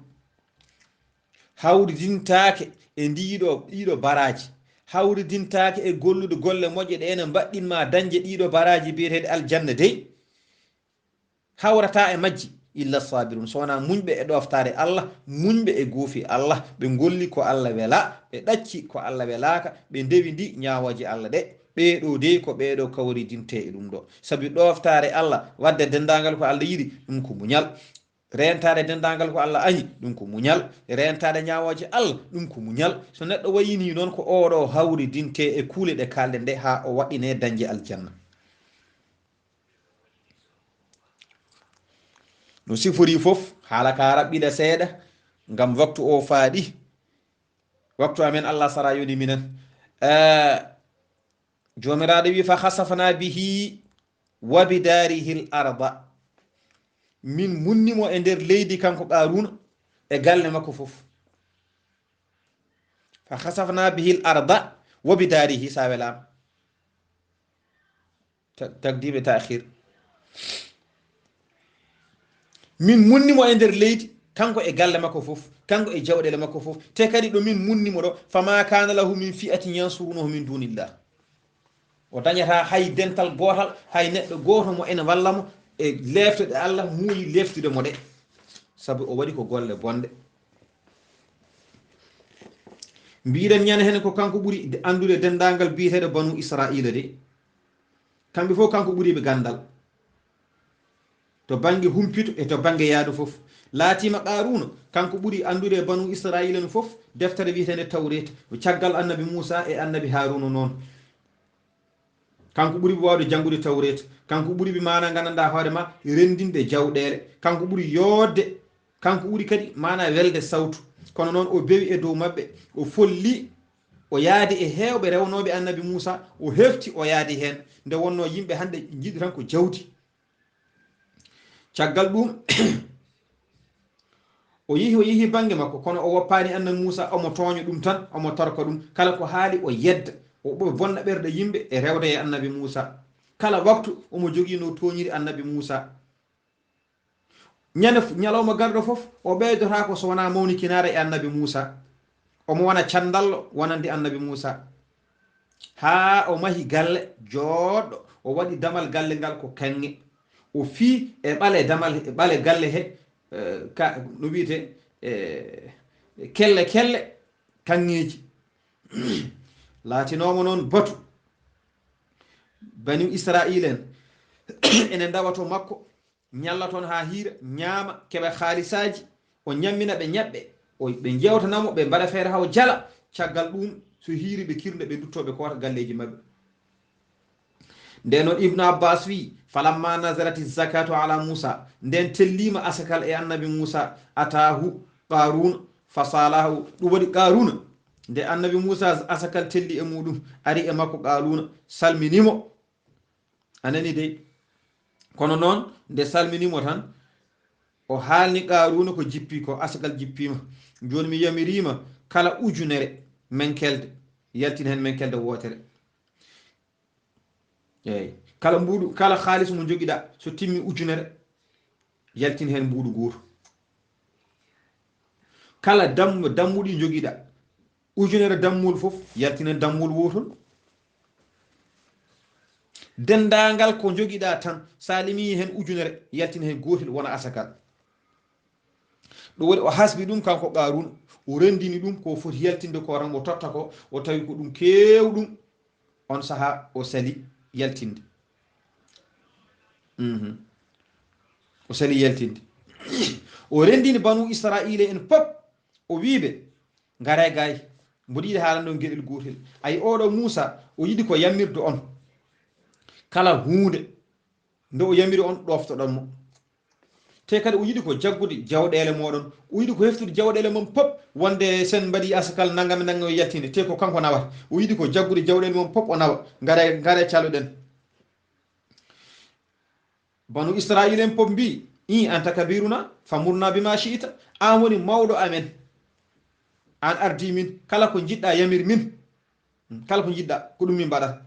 hawridintake e ɗiɗo baraji hawridintake e gollude golle moƴƴe ɗe ene mbaɗɗinma dañde ɗiɗo baraji biyeteɗe aljanna dey hawrata e majji illa sabirun sowona muñɓe e ɗoftare Allah muñɓe e goofi Allah ɓe golli ko Allah wela ɓe ɗacci ko Allah welaka ɓe ndewi ndi ñawoje Allah ɗe ɓeɗo de ko ɓeɗo kawridinte e ɗum ɗo saabi ɗoftare Allah wadde dendagal ko Allah yiɗi ɗum ko muñal rentade dendagal ko Allah añi ɗum ko muñal rentade ñawoje Allah ɗum ko muñal so neɗɗo wayini noon ko oɗo hawridinte e kuule ɗe kalde nde ha o waɗine dañde aljanna no sifori foof haala ka raɓɓiɗa seeɗa ngam waktu o faaɗi waktu amen Allah sara yoni minen jomiraɗo wi fa khasafna bihi wa bidarihi l arda min munnimo e nder leydi kanko qaruna e galle makko foof fa khasafna bihi l arda wa bidarihi sa welama tagdiɓe takhir min munnimo e nder leydi kanko e galle makko foof kanko e jawɗele makko foof te kadi ɗo min munnimo ɗo fama kana lahu min fi'atin yansurunahu min dunillah o dañata hay dental gotal hay neɗɗo goto mo ene wallamo e leftude Allah muuyi leftude mo ɗe saabu o waɗi ko golle bonde mbiɗen ñande hen ko kanko ɓuuri andude dendagal biyeteɗo banu israila de kamɓe fof kanko ɓuuriɓe gandal to banggue humpito e to banggue yaadu foof laatima qaruna kanko ɓuuri andude banu israila no foof deftere wiyetede tawreta o caggal annabi Moussa e annabi Haruna noon kanko ɓuuri wawde janggude tawreta kanko ɓuuri ɓe mana gandanɗa hoorema rendinde jawɗele kanko ɓuuri yodde kanko ɓuuri kadi mana welde sawtu kono noon o bewi e dow mabɓe o folli o yaadi e hewɓe rewnoɓe annabi Moussa o hefti o yaadi hen nde wonno yimɓe hande jiiɗi tan ko jawdi caggal ɗum o yeehi banggue makko kono o woppani annabi Moussa omo tooña ɗum tan omo torka ɗum kala ko haali o yedda o bonna ɓerde yimɓe e rewde e annabi Moussa kala waktu omo jogui no toñiri annabi Moussa ñalawma garɗo foof o ɓeydota ko so wona mawnikinare e annabi Moussa omo wona candallo wonande annabi Moussa ha o mahi galle joɗɗo o waɗi damal galle ngal ko kanŋe o fi e ɓale galle he no wiyete kelle kanŋeji laatinomo noon batu bani israil en ene dawato makko ñalla toon ha hiira ñaama keɓe haalisaji o ñammina ɓe ñaɓɓe o ɓe jewtanamo ɓe mbaɗa feere haw jala caggal ɗum so hiiri ɓe kirde ɓe duttoɓe kota galleji mabɓe nden noon ibnu abbas wi falamma nazarati zakatu ala moussa nden tellima asakal e annabi moussa atahu qaruna fasalahu ɗum waɗi qaruna nde annabi moussa asakal telli e muɗum ari e makko qaruna salminimo anani de kono noon nde salminimo tan o haalni qaruna ko jippi ko asakal jippima joni mi yamirima kala ujunere menkelde yaltin hen menkelde wotere eyyi kala mbuɗu kala haaliss mo joguiɗa so timmi ujunere yaltin hen mbuɗu goto kala dammuɗi joguiɗa ujunere dammul foof yaltin hen dammul wotol dendagal ko joguiɗa tan sa limi hen ujunere yaltin hen gotel wona asakal ɗum waɗi o hasbi ɗum kanko qarun o rendini ɗum ko foti yaltinde ko tan o totta ko o tawi ko ɗum kewɗum on saaha o sali yaltinde o sali yaltinde o rendini banu israila en pop o wiɓe ngare gay mboɗo yiɗi haalande on gueɗel gotel ay oɗo moussa o yiɗi ko yamirde on kala hunde nde o yamiri on ɗoftoɗonmo te kadi o yiɗi ko jaggude jawɗele moɗon o yiɗi ko heftude jawɗele mom pop wonde sen mbaɗi asakal nangam nangam yaltinde te ko kanko nawata o yiɗi ko jaggude jawɗele mom pop o nawa ngare caloɗen banu israil en pop mbi I anta kabiruna famurna bima shi'ita an woni mawɗo amen an ardi min kala ko jiɗɗa yamir min kala ko jiɗɗa ko ɗum min mbaɗata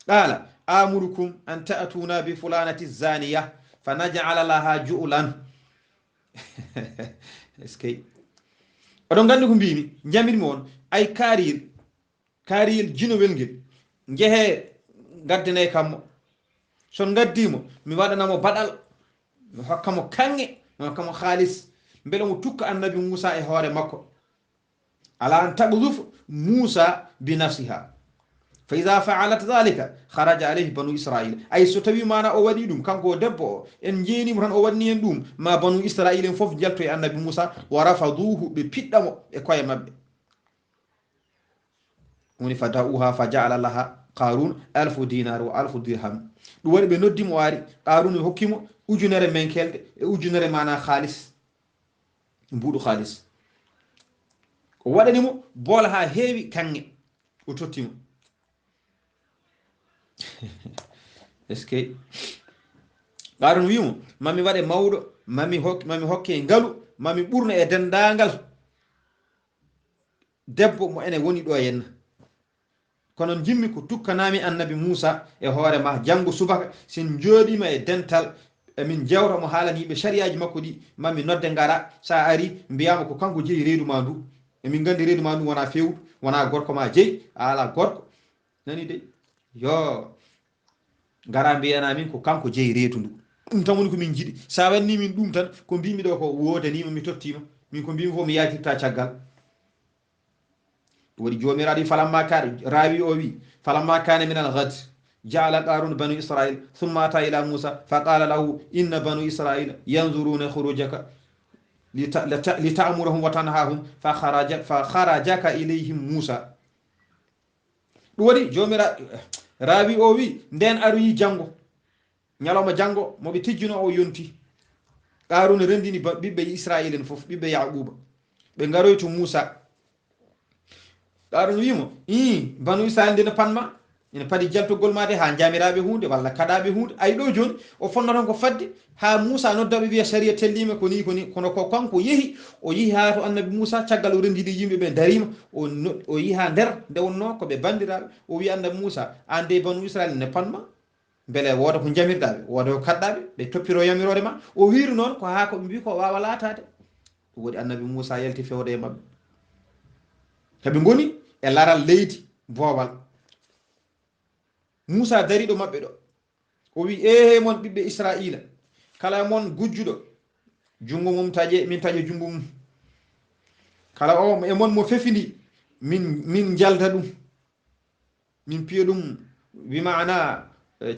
qala amurukum an ta'tuna bi fulanati zaniya fa naj'ala laha ju'lan eskay oɗon gandi ko mbimi jamirmi on ay kariyel jinowel ngel jeehe gaddane kammo son gaddimo mi waɗanamo baɗal mi hokkamo kanŋe mi hokkamo haalis beele mo tukka annabi moussa e hoore makko ala an tagluf moussa bi nafsiha fa ida faalat dhalika haraja alayhi banu israil ay so tawi mana o waɗi ɗum kanko debbo o en jeenimo tan o waɗni hen ɗum ma banu israil en foof jalto e annabi moussa wa rafaduhu ɓe piɗɗamo e koye mabɓe woni fa da'uha fa ja'ala laha qarun alfu dinar wa alfu dirham ɗum waɗi ɓe noddimo waari qarun hokkimo ujunere menkelde e ujunere mana haalis mbuɗu haalis o waɗanimo boola ha heewi kanŋe o tottimo est ce que qarun wimo mami waɗe mawɗo mami hokke ngalu mami ɓurno e dendagal debbo mo ene woni ɗo henna kono jimmi ko tukkanami annabi moussa e hoore ma janggo subaka sin jooɗima e dental emin jewta mo haalaniɓe sariyaji makko ɗi mami nodde ngara sa ari mbiyama ko kanko jeeyi reedu ma ndu emin gandi reedu ma ndu wona fewdu wona gorko ma jeeyi ala gorko nani de yo ngara mbiyana min ko kanko jeeyi reedu ndu ɗum tan woni ko min jiɗi sa wanni min ɗum tan ko mbimi ɗo ko wodanima mi tottima min ko mbimi fof mi yatirta caggal waɗi jomiraɗo falamma kane rawi o wi falamma kane min al-ghad ja'ala qarun banu israil thumma ata ila musa fa qala lahu inna banu israil yanzuruna khurujaka lita'murahum wa tanhahum fa kharajaka ilayhim musa ɗum waɗi jomira rawi o wi nden aroyi jango ñalawma jango moɓe tijjuno o yonti qarun rendini ɓiɓɓe israil en foof ɓiɓɓe yaquba ɓe garoy to musa qarun wimo banu israil ndene panma ene paadi jaltogol made ha jamiraɓe hunde walla kaɗaɓe hunde ay ɗo joni o fonno tan ko fadde ha moussa noddaɓe wiya saria tellima koni kono ko kanko yeehi o yeehi ha to annabi moussa caggal o rendidi yimɓeɓe darima o yeehi ha nder nde wonno koɓe bandiraɓe o wi annabi moussa an de banu israil ne panma beele woda ko jamirɗaɓe woda ko kadɗaɓe ɓe toppiro yamirore ma o wiiri noon ko ha koɓe mbi ko wawa latade ɗum waɗi annabi moussa yalti fewde e mabɓe heɓe goni e laral leydi boowal moussa dariɗo mabɓe ɗo o wi ehe mon ɓiɓɓe israila kala mon gujjuɗo jungo mum taƴe min taƴe jungo mum kala o e mon mo fefidi min jalda ɗum min piya ɗum wimana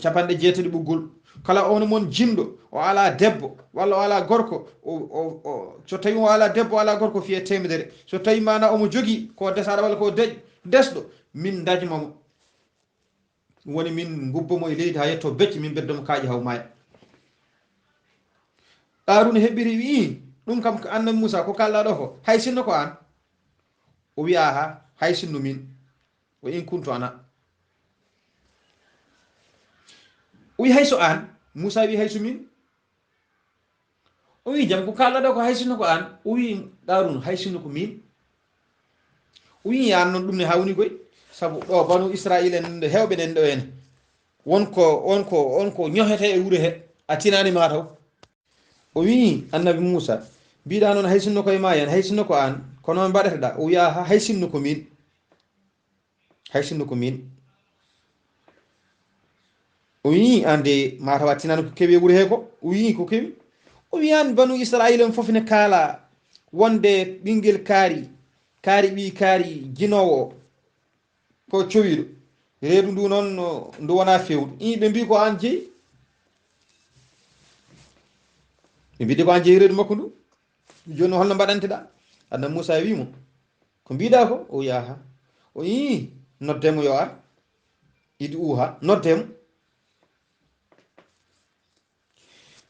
capanɗe jeetati ɓuggol kala on mon jinɗo o ala debbo walla o ala gorko so tawi o ala debbo o ala gorko fiye temedere so tawi mana omo jogui ko desaɗo walla ko desɗo min dajmamo woni min gubbomo e leydi ha yetto becce min beddomo kaaƴi haw maya qaruna heɓɓiri wi ɗum kam ko annabi Moussa ko kalɗaɗo ko hay sinno ko an o wi aha hay sinno min o in kuntu ana o wi hayso an Moussa wi hayso min o wi jam ko kalɗaɗo ko hay sinno ko an o wi qaruna hay sinno ko min o wi an noon ɗum ne hawni koy saabu ɗo banu Israila en hewɓe nen ɗo en wonko ñohete e wuuro he a tinani ma taw o wi annabi Moussa mbiɗa noon hay sinno koye ma yen hay sinno ko an kono noon mbaɗeteɗa o wiya hay sinno ko min hay sinno ko min o wi ande mataw a tinani ko kewi e wuuro he ko o wi ko kewi o wiyani banu Israila en foof ne kaala wonde ɓinguel kaari ɓi kaari jinowo ko cowiɗo reedu ndu noon ndu wona fewdu ɓe mbi ko an jeeyi ɓe mbidi ko an jeeyi reedu makko ndu joni holno mbaɗanteɗa annabi Moussa wimo ko mbiɗa ko o yaha o yi noddemo yo ar idi uha noddemo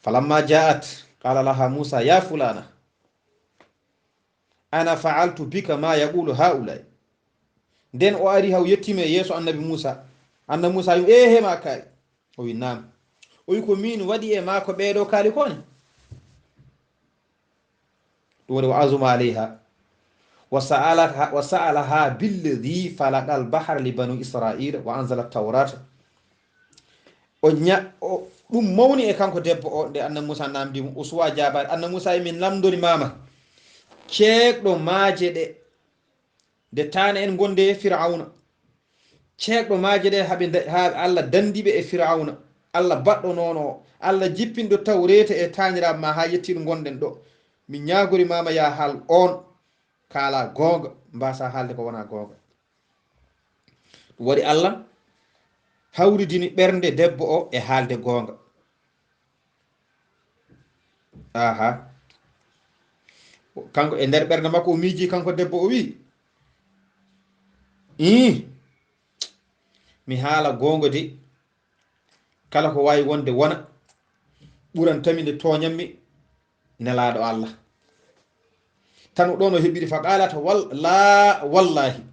falamma jaat qala laha Moussa ya fulana ana faaltu bika ma yaqulu haulai nden o ari haw yettima e yeeso annabi Moussa wi hema kaali o wi nam o wi ko min waɗi e ma ko ɓeeɗo kaali kone ɗum woni wa azuma aleyha wa sa'alaha billadi falaqa albahra li banu israila wa anzala tawrata ɗum mawni e kanko debbo o nde annabi Moussa namdimo o suwa jabade annabi Moussa min namdori mama ceeƙɗo maaje ɗe nde tane en gonde e Firauna ceeƙɗo maaje ɗe ha Allah dandiɓe e Firauna Allah baɗɗo noon Allah jippinɗo tawreta e taniraɓe ma ha yettiɗo gonɗen ɗo min ñagori mama ya haal on kala gonga mbasa haalde ko wona gonga ɗum waɗi Allah hawridini ɓernde debbo o e haalde gonga aha kanko e nder ɓernde makko o miiji kanko debbo o wi mi haala gonga de kala ko wawi wonde wona ɓurantami nde toñammi nelaɗo Allah tan ɗon o heɓiri fa qalata la wallahi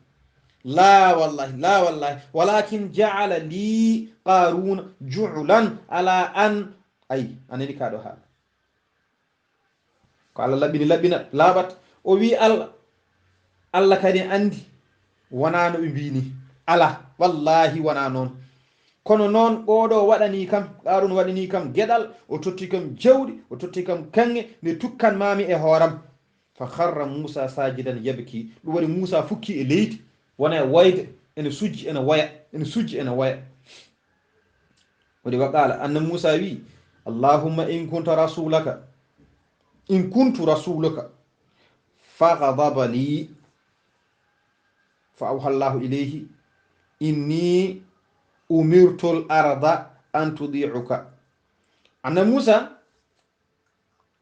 walakin ja'ala li qaruna ju'lan ala an ay anani kaɗo haala ko Allah laɓina laaɓat o wi Allah kadi andi wona no ɓe mbini ala wallahi wona noon kono noon oɗo waɗani kam qaruna waɗani kam gueɗal o totti kam jawɗi o totti kam kange nde tukkan mami e hooram fa kharra Moussa sajidan yabki ɗum waɗi Moussa fukki e leydi wona e wayde ene sujji ene waya waɗi wa qala annabi Moussa wi allahumma in kuntu rasulaka faghadaba li fa awha Allahu ilayhi inni umirtul arda an tudi'uka annabi Moussa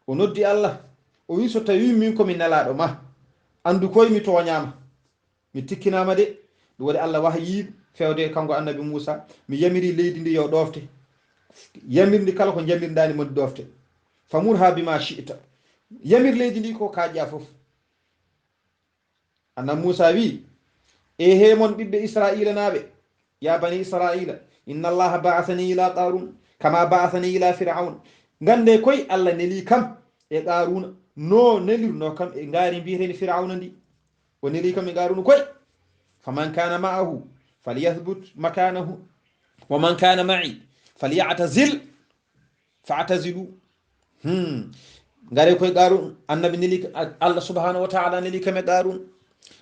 o noddi Allah o wi so tawi min komi nelaɗo ma andu koye mi toñama mi tikkinama de ɗum waɗi Allah wahyi fewde kanko annabi Moussa mi yamiri leydi ndi yo ɗofte yamirdi kala ko jamirdani modi ɗofte famurha bima shi'ta yamir leydi ndi ko kaƴƴa foof annabi Moussa wi e hemon ɓiɓɓe Israila naɓe ya bani Israila inna allaha ba'athani ila qarun kama ba'athani ila fir'aun gande koy Allah neli kam e qaruna no nelirno kam e ngaari mbiyeteni fir'auna ndi o neli kam e qaruna koy faman kana ma'ahu falyathbut makanahu wa man kana ma'i falyatazil fa'tazilu ngare koy qarun annabi neli Allah subhanahu wa ta'ala neli kam e qarun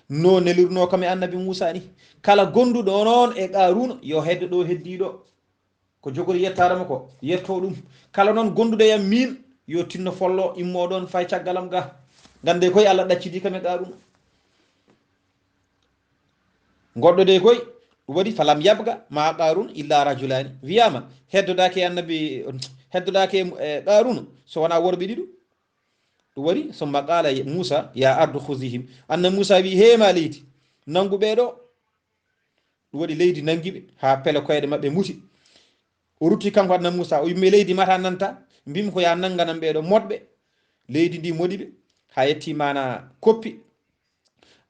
no nelirno kam e annabi Moussa ni kala gonduɗo noon e qaruna yo hedde ɗo heddiɗo ko jogori yettarama ko yetto ɗum kala noon gonduɗo yam min yo tinno follo immoɗon fay caggalam ga gande koy Allah ɗaccidi kam e qaruna goɗɗo de koy waɗi falam yabga ma qarun illa rajulani wiyama heddodake annabi heddodake qarun so wona worɓe ɗiɗo ɗum waɗi summa qala Musa ya ardu khuzihim anna Musa wi heema leydi nangu ɓeɗo ɗum waɗi leydi nangiɓe ha pele koyɗe mabɓe muti o rutti kanko anna Musa o yimmi leydi mata nanta mbimi ko ya nanganam ɓeɗo moɗɓe leydi ndi moɗiɓe ha yetti mana koppi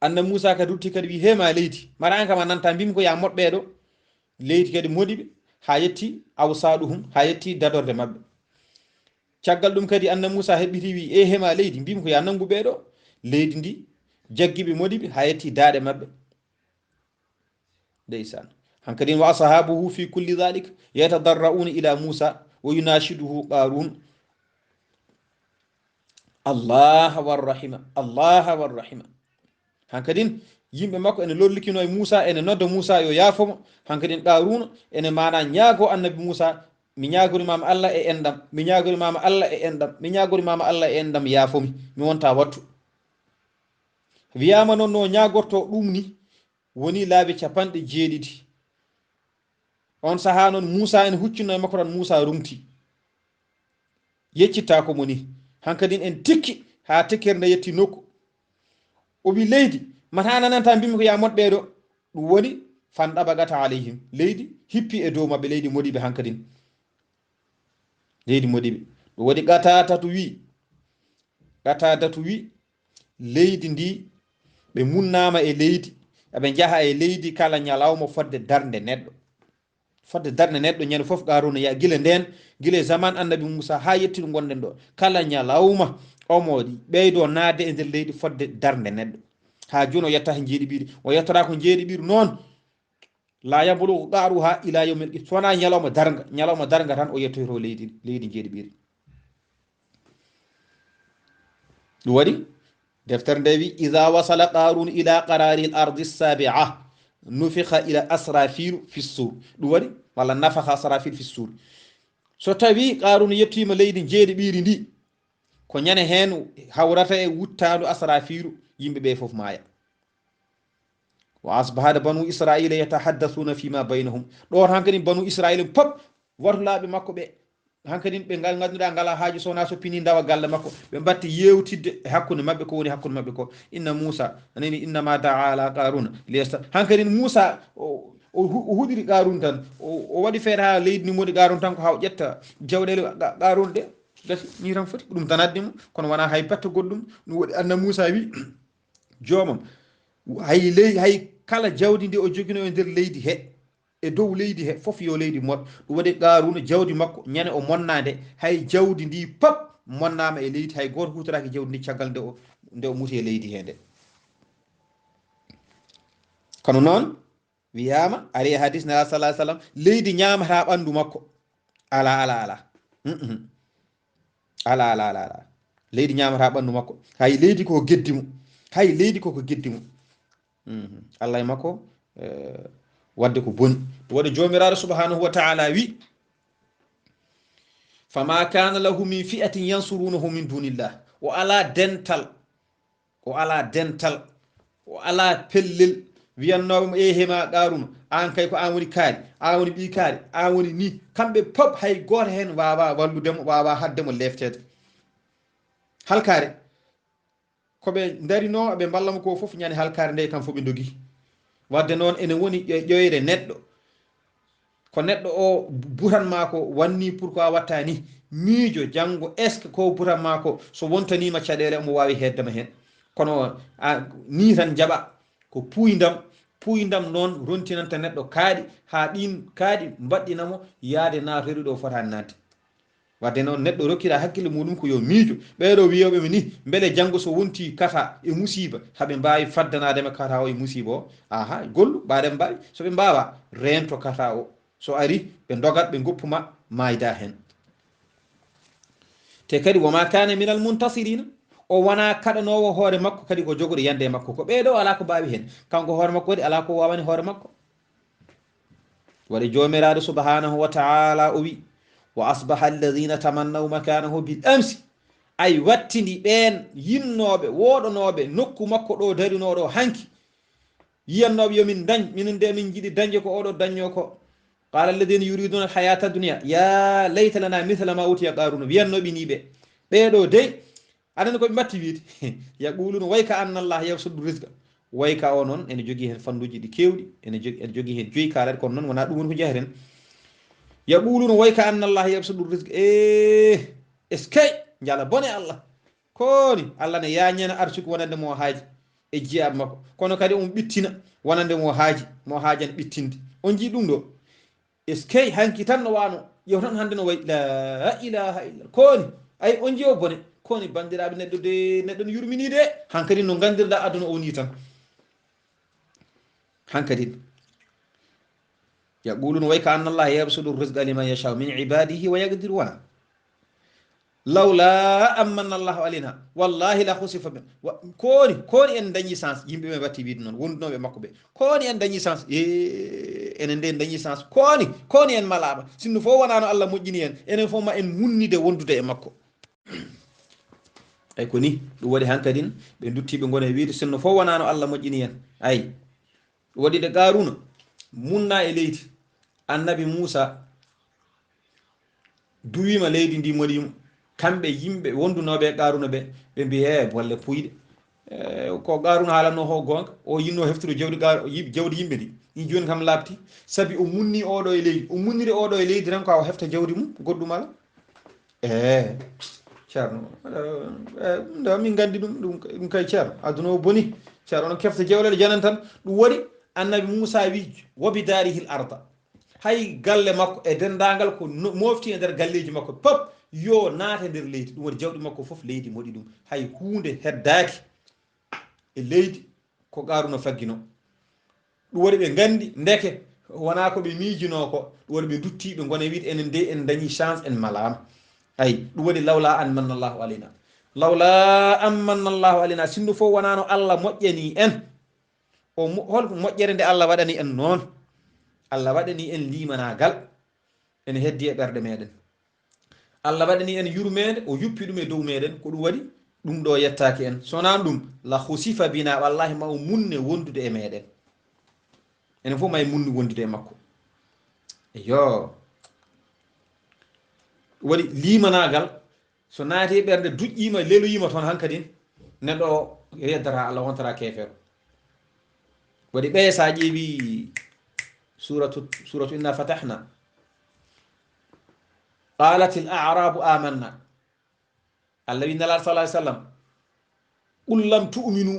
anna Musa kadi rutti kadi wi heema leydi mara an kam a nanta mbimi ko ya moɗɓeɗo leydi kadi moɗiɓe ha yetti awsaɗuhum ha yetti dadorde mabɓe caggal ɗum kadi anna Musa heɓɓiti wi e heema leydi mbimi ko ya nangu ɓeɗo leydi ndi jaggiɓe moɗiɓe ha yetti daɗe mabɓe ndeysan hankadi wa ashabuhu fi kulli dhalik yatadarrauna ila Musa wa yunashiduhu qarun Allah warrahima Allah warrahima hankadin yimɓe makko ene lollikino e Musa ene nodda Musa yo yaafomo hankadin qarun ene mana ñaago annabi Musa mi ñagorimama Allah e endam mi ñagorimama Allah e endam mi ñagorimama Allah e endam yaafomi mi wonta wattu wiyama noon no ñagorto ɗum ni woni laabi capanɗe jeeɗiɗi on saha noon Musa en huccino e makko tan Musa rumti yeccitta ko moni hankadin en tikki ha tekkerde yetti nokku o wi leydi mata nananta mbimi ko ya moɗɓeɗo ɗum woni fan ɗabagata alayhim leydi hippi e dow mabɓe leydi moɗiɓe hankadin leydi moɗiɓe ɗum waɗi gatadatu wi leydi ndi ɓe munnama e leydi eɓe jaaha e leydi kala ñalawma fodde darde neɗɗo ñande foof qaruna ya guila nden guila zaman annabi Musa ha yetti ɗo gonɗen ɗo kala ñalawma omo ɓeydo naade e nder leydi fodde darde neɗɗo ha joni o yetta jeeɗiɓiɗi o yettora ko jeeɗiɓiɗi noon la yabulu qaru ha ila yawmil qiyamah sona ñalawma darga tan o yettoyto leydi jeeɗiɓiɗi ɗum waɗi deftere nde wi idha wasala qarun ila qarari l ardi sabi'a nufikha ila asrafilu fi sur ɗum waɗi walla nafakha asrafilu fi sur so tawi qarun yettima leydi jeeɗiɓiri ndi ko ñane hen hawrata e wuttadu asrafilu yimɓeɓe foof maaya wa asbahada banu israila yatahaddathuna fima baynahum ɗon hankadi banu israila pop wartulaɓe makko ɓe hankadi ɓe ganduɗa ngala haaji sowna so pini dawa galle makko ɓe batti yewtidde e hakkude mabɓe ko woni hakkude mabɓe ko inna Musa anani innama daa ala qaruna liyasta hankadi Musa o huɗiri qarun tan o waɗi feere ha leydi ni moɗi qarun tan ko haw ƴetta jawɗele qarun ɗe gasi ni tan foti ko ɗum tan addimo kono wona hay batta goɗɗum ɗum waɗi anna Musa wi jomam hay kala jawdi ndi o jogino e nder leydi he e dow leydi he fof yo leydi moɗ ɗum waɗi qaruna jawdi makko ñande o monnade hay jawdi ndi pap monnama e leydi hay goto hutoraki jawdi ndi caggal nde o muti e leydi he nde kono noon wiyama ari hadis na sallallahu alaihi wasallam leydi ñamata ɓandu makko ala leydi ñamata ɓandu makko hay leydi koko geddimo Allah e makko wadde ko boni waɗi jomiraɗo subhanahu wa ta'ala wi fama kana lahu min fi'atin yansurunahu min dunillah o ala dental o ala pellel wiyannoɓe e hema qaruna an kay ko an woni kaari an woni ɓi kaari an woni ni kamɓe pop hay goto hen wawa walludemo wawa haddemo leftede halkare koɓe darino ɓe ballamo ko foof ñande halkare nde kam fo ɓe dogi wadde noon ene woni ƴoyre neɗɗo ko neɗɗo o buranma ko wanni pourquoi watta ni miijo janggo est ce que ko buranma ko so wontanima caɗele omo wawi heddema hen kono ni tan jaɓa ko puydam noon rontinanta neɗɗo kaaɗi ha ɗin kaaɗi mbaɗɗinamo yaade naatoyɗo ɗo fotani nadde wadde noon neɗɗo rokkira hakkille muɗum ko yo miijo ɓeɗo wiyoɓe ni beele janggo so wonti kata e musiba haɓe mbawi faddanadema kata o e musiba o aha gollu mbaɗen mbawi soɓe mbawa rento kata o so ari ɓe dogat ɓe goppuma mayda hen te kadi woma kana minal muntasirina o wona kaɗanowo hoore makko kadi ko jogoɗo yande e makko ko ɓeɗo ala ko mbawi hen kanko hoore makko waɗi ala ko wawani hoore makko waɗi jomiraɗo subhanahu wa ta'ala o wi wa asbaha alladhina tamannaw makanahu bil amsi ay wattindi ɓen yinnoɓe woɗonoɓe nokku makko ɗo darinoɗo hanki yiyannoɓe yomin dañ minen de min jiiɗi dañde ko oɗo dañño ko qala alladina yuriduna alhayata dunia ya layta lana mithla ma utiya qaruna wiyannoɓe niɓe ɓeɗo dey aɗani koɓe mbatti wiide yaquluna way ka anna allah yabsudu risqa way ka o noon ene jogui hen fannuji ɗi kewɗi ene jogui hen joyi kalade kono noon wona ɗum woni ko jaheren yaquluna way ka anna allah yabsudu risqa est ce que jala bone allah koni allah ne yañana arsuki wonande mo haaji e jiyaɓe makko kono kadi on ɓittina wonande mo haajani ɓittinde on jii ɗum ɗo est ce que hanki tan no wano yew tan hande no wayi la ilaha illa koni ay on jiyo bone koni bandiraɓe neɗɗo de neɗɗo no yurmini de hankkadi no gandirɗa aduna o ni tan hankkadi yaquluna way ka anna allah yabsudu risqa liman yasha min ibadihi wa yaqdir wona lawla amanna allahu alayna wallahi la husifa ben koni en dañi sens yimɓe ɓe watti wiide noon wondunoɓe makko ɓe koni en dañi sens enen nde dañi sens koni en malama sinno fof wonano allah moƴƴini en enen fof ma en munnide wondude e makko ay ko ni ɗum waɗi hankkadin ɓe duttiɓe gone wiide sinno fof wonano allah moƴƴini en ay ɗum waɗi de qaruna munna e leydi annabi Moussa duwima leydi ndi moɗimo kamɓe yimɓe wondunoɓe qaruna ɓe ɓe mbi he bolle puyɗe ko qaruna haalanno ho gonga o yinno heftude jawdi yimɓe ɗi ɗi joni kam labti saabi o munni oɗo e leydi o munniri oɗo e leydi tan ko awa hefta jawdi mum goɗɗum ala ceerno nda min gandi ɗum kay ceerno aduna o boni ceerno ono kefta jawlede janan tan ɗum waɗi annabi Moussa wi wobi darihil arda hay galle makko e dendagal ko mofti e nder galleji makko pop yo naate nder leydi ɗum waɗi jawɗi makko foof leydi moɗi ɗum hay hunde heddaki e leydi ko qaruna faggino ɗum waɗi ɓe gandi ndeke wona ko ɓe miijino ko ɗum waɗi ɓe duttiɓe gone wiide enen de en dañi chance en malama ay ɗum waɗi lawla an manna allahu alayna lawla an manna allahu alayna sinno fof wonano allah moƴƴani en o hol moƴƴere nde allah waɗani en noon allah waɗani en limanagal ene heddi e ɓerɗe meɗen allah waɗani en yurmede o yuppi ɗum e dow meɗen ko ɗum waɗi ɗum ɗo yettaki en sonan ɗum la husifa bina wallahi ma o munne wondude e meɗen enen fof ma e munni wondude e makko eyo waɗi limanagal so naati e ɓerde duƴƴima leloyima toon hankkadin neɗɗo o yeddata allah wontata kefero waɗi ɓeye sa ƴeewi suratu inna fatahna qalat al a'rabu amanna allah wi nalaɗo sallah alih sallam qul lam tu'minu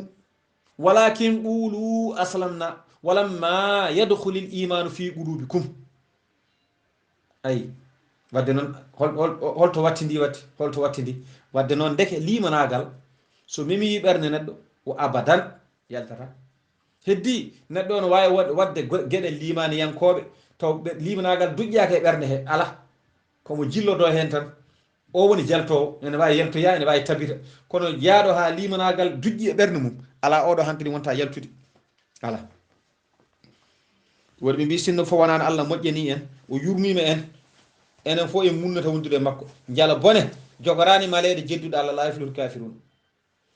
walakin qulu aslamna walamma yadkhulu l imanu fi qulubikum ay wadde noon holto wattidi wadde noon deke limanagal so memi ɓerde neɗɗo o abadan yaltata heddi neɗɗo o no wawi wadde gueɗe limani yankoɓe taw limanagal duƴƴaka e ɓerde he ala komo jillodo hen tan o woni jaltowo ene wawi yaltoya ene wawi tabita kono yaaɗo ha limanagal duƴƴi e ɓerde mum ala oɗo hankkadi wonta yaltude ala waɗi ɓe mbi sinno fo wonano allah moƴƴani en o yurmima en enen fof en munnata wondude makko jala bone jogorani maleɗe jedduɗo allah la yaflihul kafirun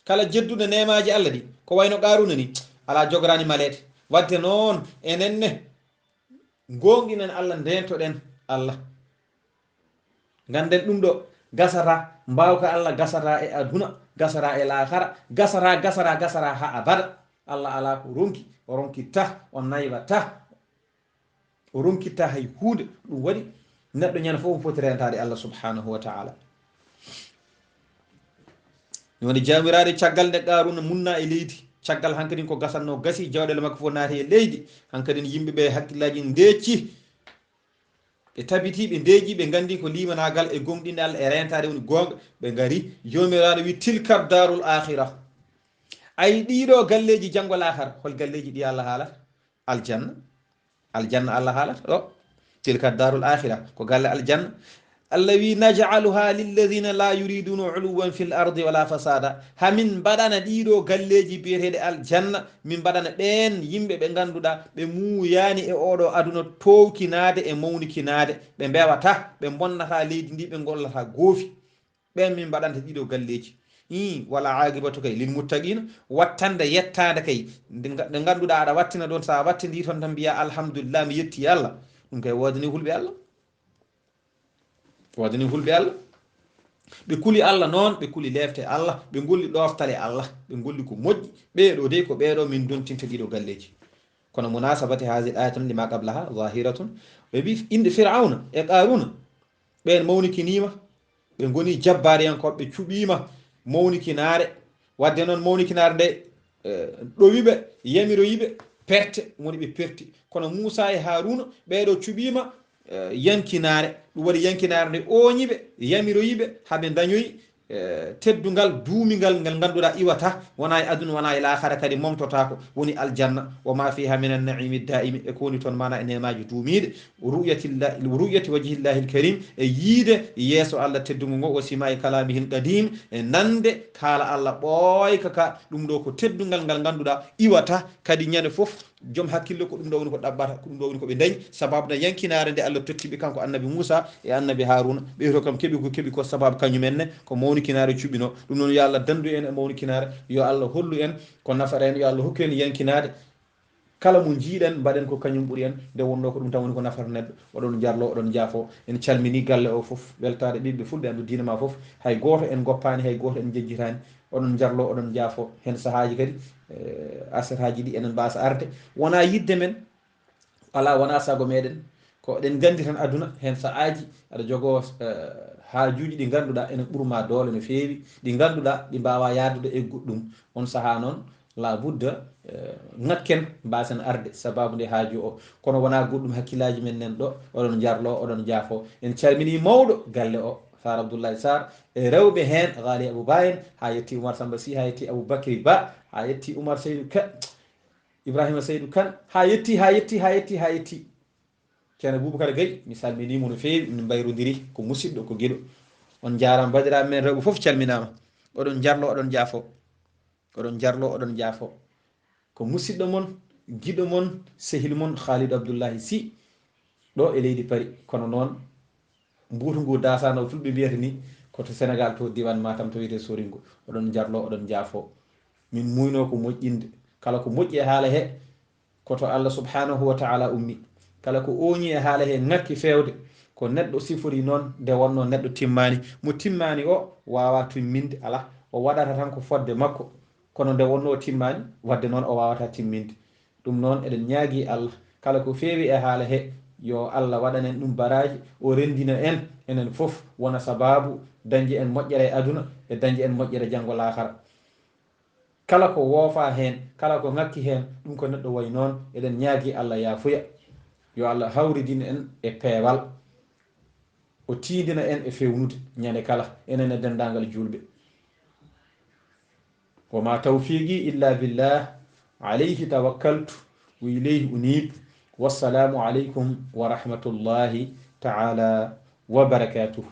kala jedduɗo nemaji allah ɗi ko wayno qaruna ni ala jogorani maleɗe wadde noon enenne gonɗinen allah ndentoɗen allah ganden ɗum ɗo gasata mbawka allah gasata e aduna gasata e lahara gasara ha abada allah ala ko ronki o ronkitta o naywatta o ronkitta hay hunde ɗum waɗi neɗɗo ñande fof foti rentade allah subhanahu wa ta'ala woni jamirade caggal nde qaruna munna e leydi caggal hankkadin ko gasanno gasi jawɗele makko fof naati e leydi hankkadin yimɓeɓe hakkillaji ndecci ɓe tabiti ɓe ndeeƴi ɓe gandi ko limanagal e gomɗinde allah e rentade woni gonga ɓe gari jomiraɗo wi tilka darul akhira ay ɗiɗo galleji janggo lahara hol galleji ɗi allah haalata aljanna allah haalata ɗo tilka darul akhira ko galle aljanna allah wi naj'aluha lilladhina la yuriduna uluwan fil ardi wala fasada hamin mbaɗana ɗiɗo galleji biyeteɗe aljanna min mbaɗana ɓen yimɓe ɓe ganduɗa ɓe muuyani e oɗo aduna towkinade e mawnikinade ɓe mbewata ɓe bonnata leydi ndi ɓe gollata goofi ɓen min mbaɗanta ɗiɗo galleji wala aqibatu kay lil muttaqina wattande yettade kay nde ganduɗa aɗa wattina ɗon sa wattidi toon tan mbiya alhamdulillah mi yetti Allah ɗum kay wodani hulɓe Allah wodani hulɓe Allah ɓe kuli Allah noon ɓe kuli lefte Allah ɓe golli ɗoftale Allah ɓe golli ko moƴƴi ɓeɗo de ko ɓeɗo min dontinta ɗiɗo galleji kono munasabati hadi l aya tan lima qablaha zahiratun ɓe mbi inde firauna e qaruna ɓen mawnikinima ɓe goni jabbariyankoɓe ɓe cuɓima mawnikinare wadde noon mawnikinare nde ɗowiɓe yamiroyiɓe perte woni ɓe perti kono Moussa e Haruna ɓeɗo cuɓima yankinare ɗum waɗi yankinare nde oñiɓe yamiroyiɓe haɓe dañoyi teddugal duumigal ngal ganduɗa iwata wona e aduna wona e lahara kadi momtotako woni aljanna wa ma fiha min annaimi daimi e ko woni toon mana e nemaji duumiɗe ruyati wajhillahi lkarim e yiide yeeso Allah teddugo ngo o sima e kalamihi qadim e nande kaala Allah ɓoyka ka ɗum ɗo ko teddugal ngal ganduɗa iwata kadi ñande foof joom hakkille ko ɗum ɗo woni ko ɗaɓɓata ko ɗum ɗo woni koɓe dañi sababu no yankinare nde Allah tottiɓe kanko annabi Moussa e annabi Haruna ɓe to kam keeɓi ko sababu kañumenne ko mawnikinare cuɓino ɗum noon yo Allah dandu en e mawnikinare yo Allah hollu en ko nafata en yo Allah hokku en yankinade kala mo jiiɗen mbaɗen ko kañum ɓuuri en nde wonno ko ɗum tan woni ko nafata neɗɗo oɗon jarlo oɗon jaafo en calmini galle o foof weltade ɓiɓɓe fulɓe andu diine ma foof hay goto en goppani hay goto en jejjitani oɗon jarlo oɗon jaafo hen sahaji kadi asat haji ɗi enen mbasa arde wona yidde men ala wona sago meɗen ko ɗen gandi tan aduna hen saaji aɗa jogo haajuji ɗi ganduɗa ene ɓurma doole no feewi ɗi ganduɗa ɗi mbawa yardude e goɗɗum on saaha noon la budda ngakken mbasen arde sababu nde haaju o kono wona goɗɗum hakkillaji men nen ɗo oɗon jarlo oɗon jaafo en calmini mawɗo galle o Sar Abdoullahi Sar e rewɓe hen Ghali Abouba en ha yetti Oumar Samba Sy ha yetti Aboubacry Ba ha yetti Oumar Seydou Ka Ibrahima Seydou Kane ha yetti ceerno Boubacar Gueye mi salminimo no feewi min mbayrodiri ko musidɗo ko guiɗo on jarama bandiraɓe men rewɓe foof calminama oɗon jarlo oɗon jaafo ko musidɗo mon guiɗo mon sehil mon Khalidou Abdoullahi Sy ɗo e leydi Paris kono noon mbuutu ngu dasano fulɓe mbiyata ni koto Sénégal to diwan Matam to wiyete Soringo oɗon jarlo oɗon jaafo min muyno ko moƴƴinde kala ko moƴƴi e haala he koto Allah subhanahu wa ta'ala ummi kala ko oñi e haala he ngakki fewde ko neɗɗo sifori noon nde wonno neɗɗo timmani mo timmani o wawa timminde ala o waɗata tan ko fodde makko kono nde wonno o timmani wadde noon o wawata timminde ɗum noon eɗen ñaagui Allah kala ko feewi e haala he yo Allah waɗanen ɗum baraji o rendina en enen foof wona sababu dañde en moƴƴere e aduna e dañde en moƴƴere janggo lahara kala ko woofa hen kala ko ngakki hen ɗum ko neɗɗo way noon eɗen ñaagui Allah yafuya yo Allah hawridina en e peewal o tiidina en e fewnude ñande kala enen e dendagal julɓe wa ma tawfiqi illa billah alayhi tawakkaltu wa ilayhi unib wassalamu alaykum wa rahmatullahi ta'ala wa barakatuh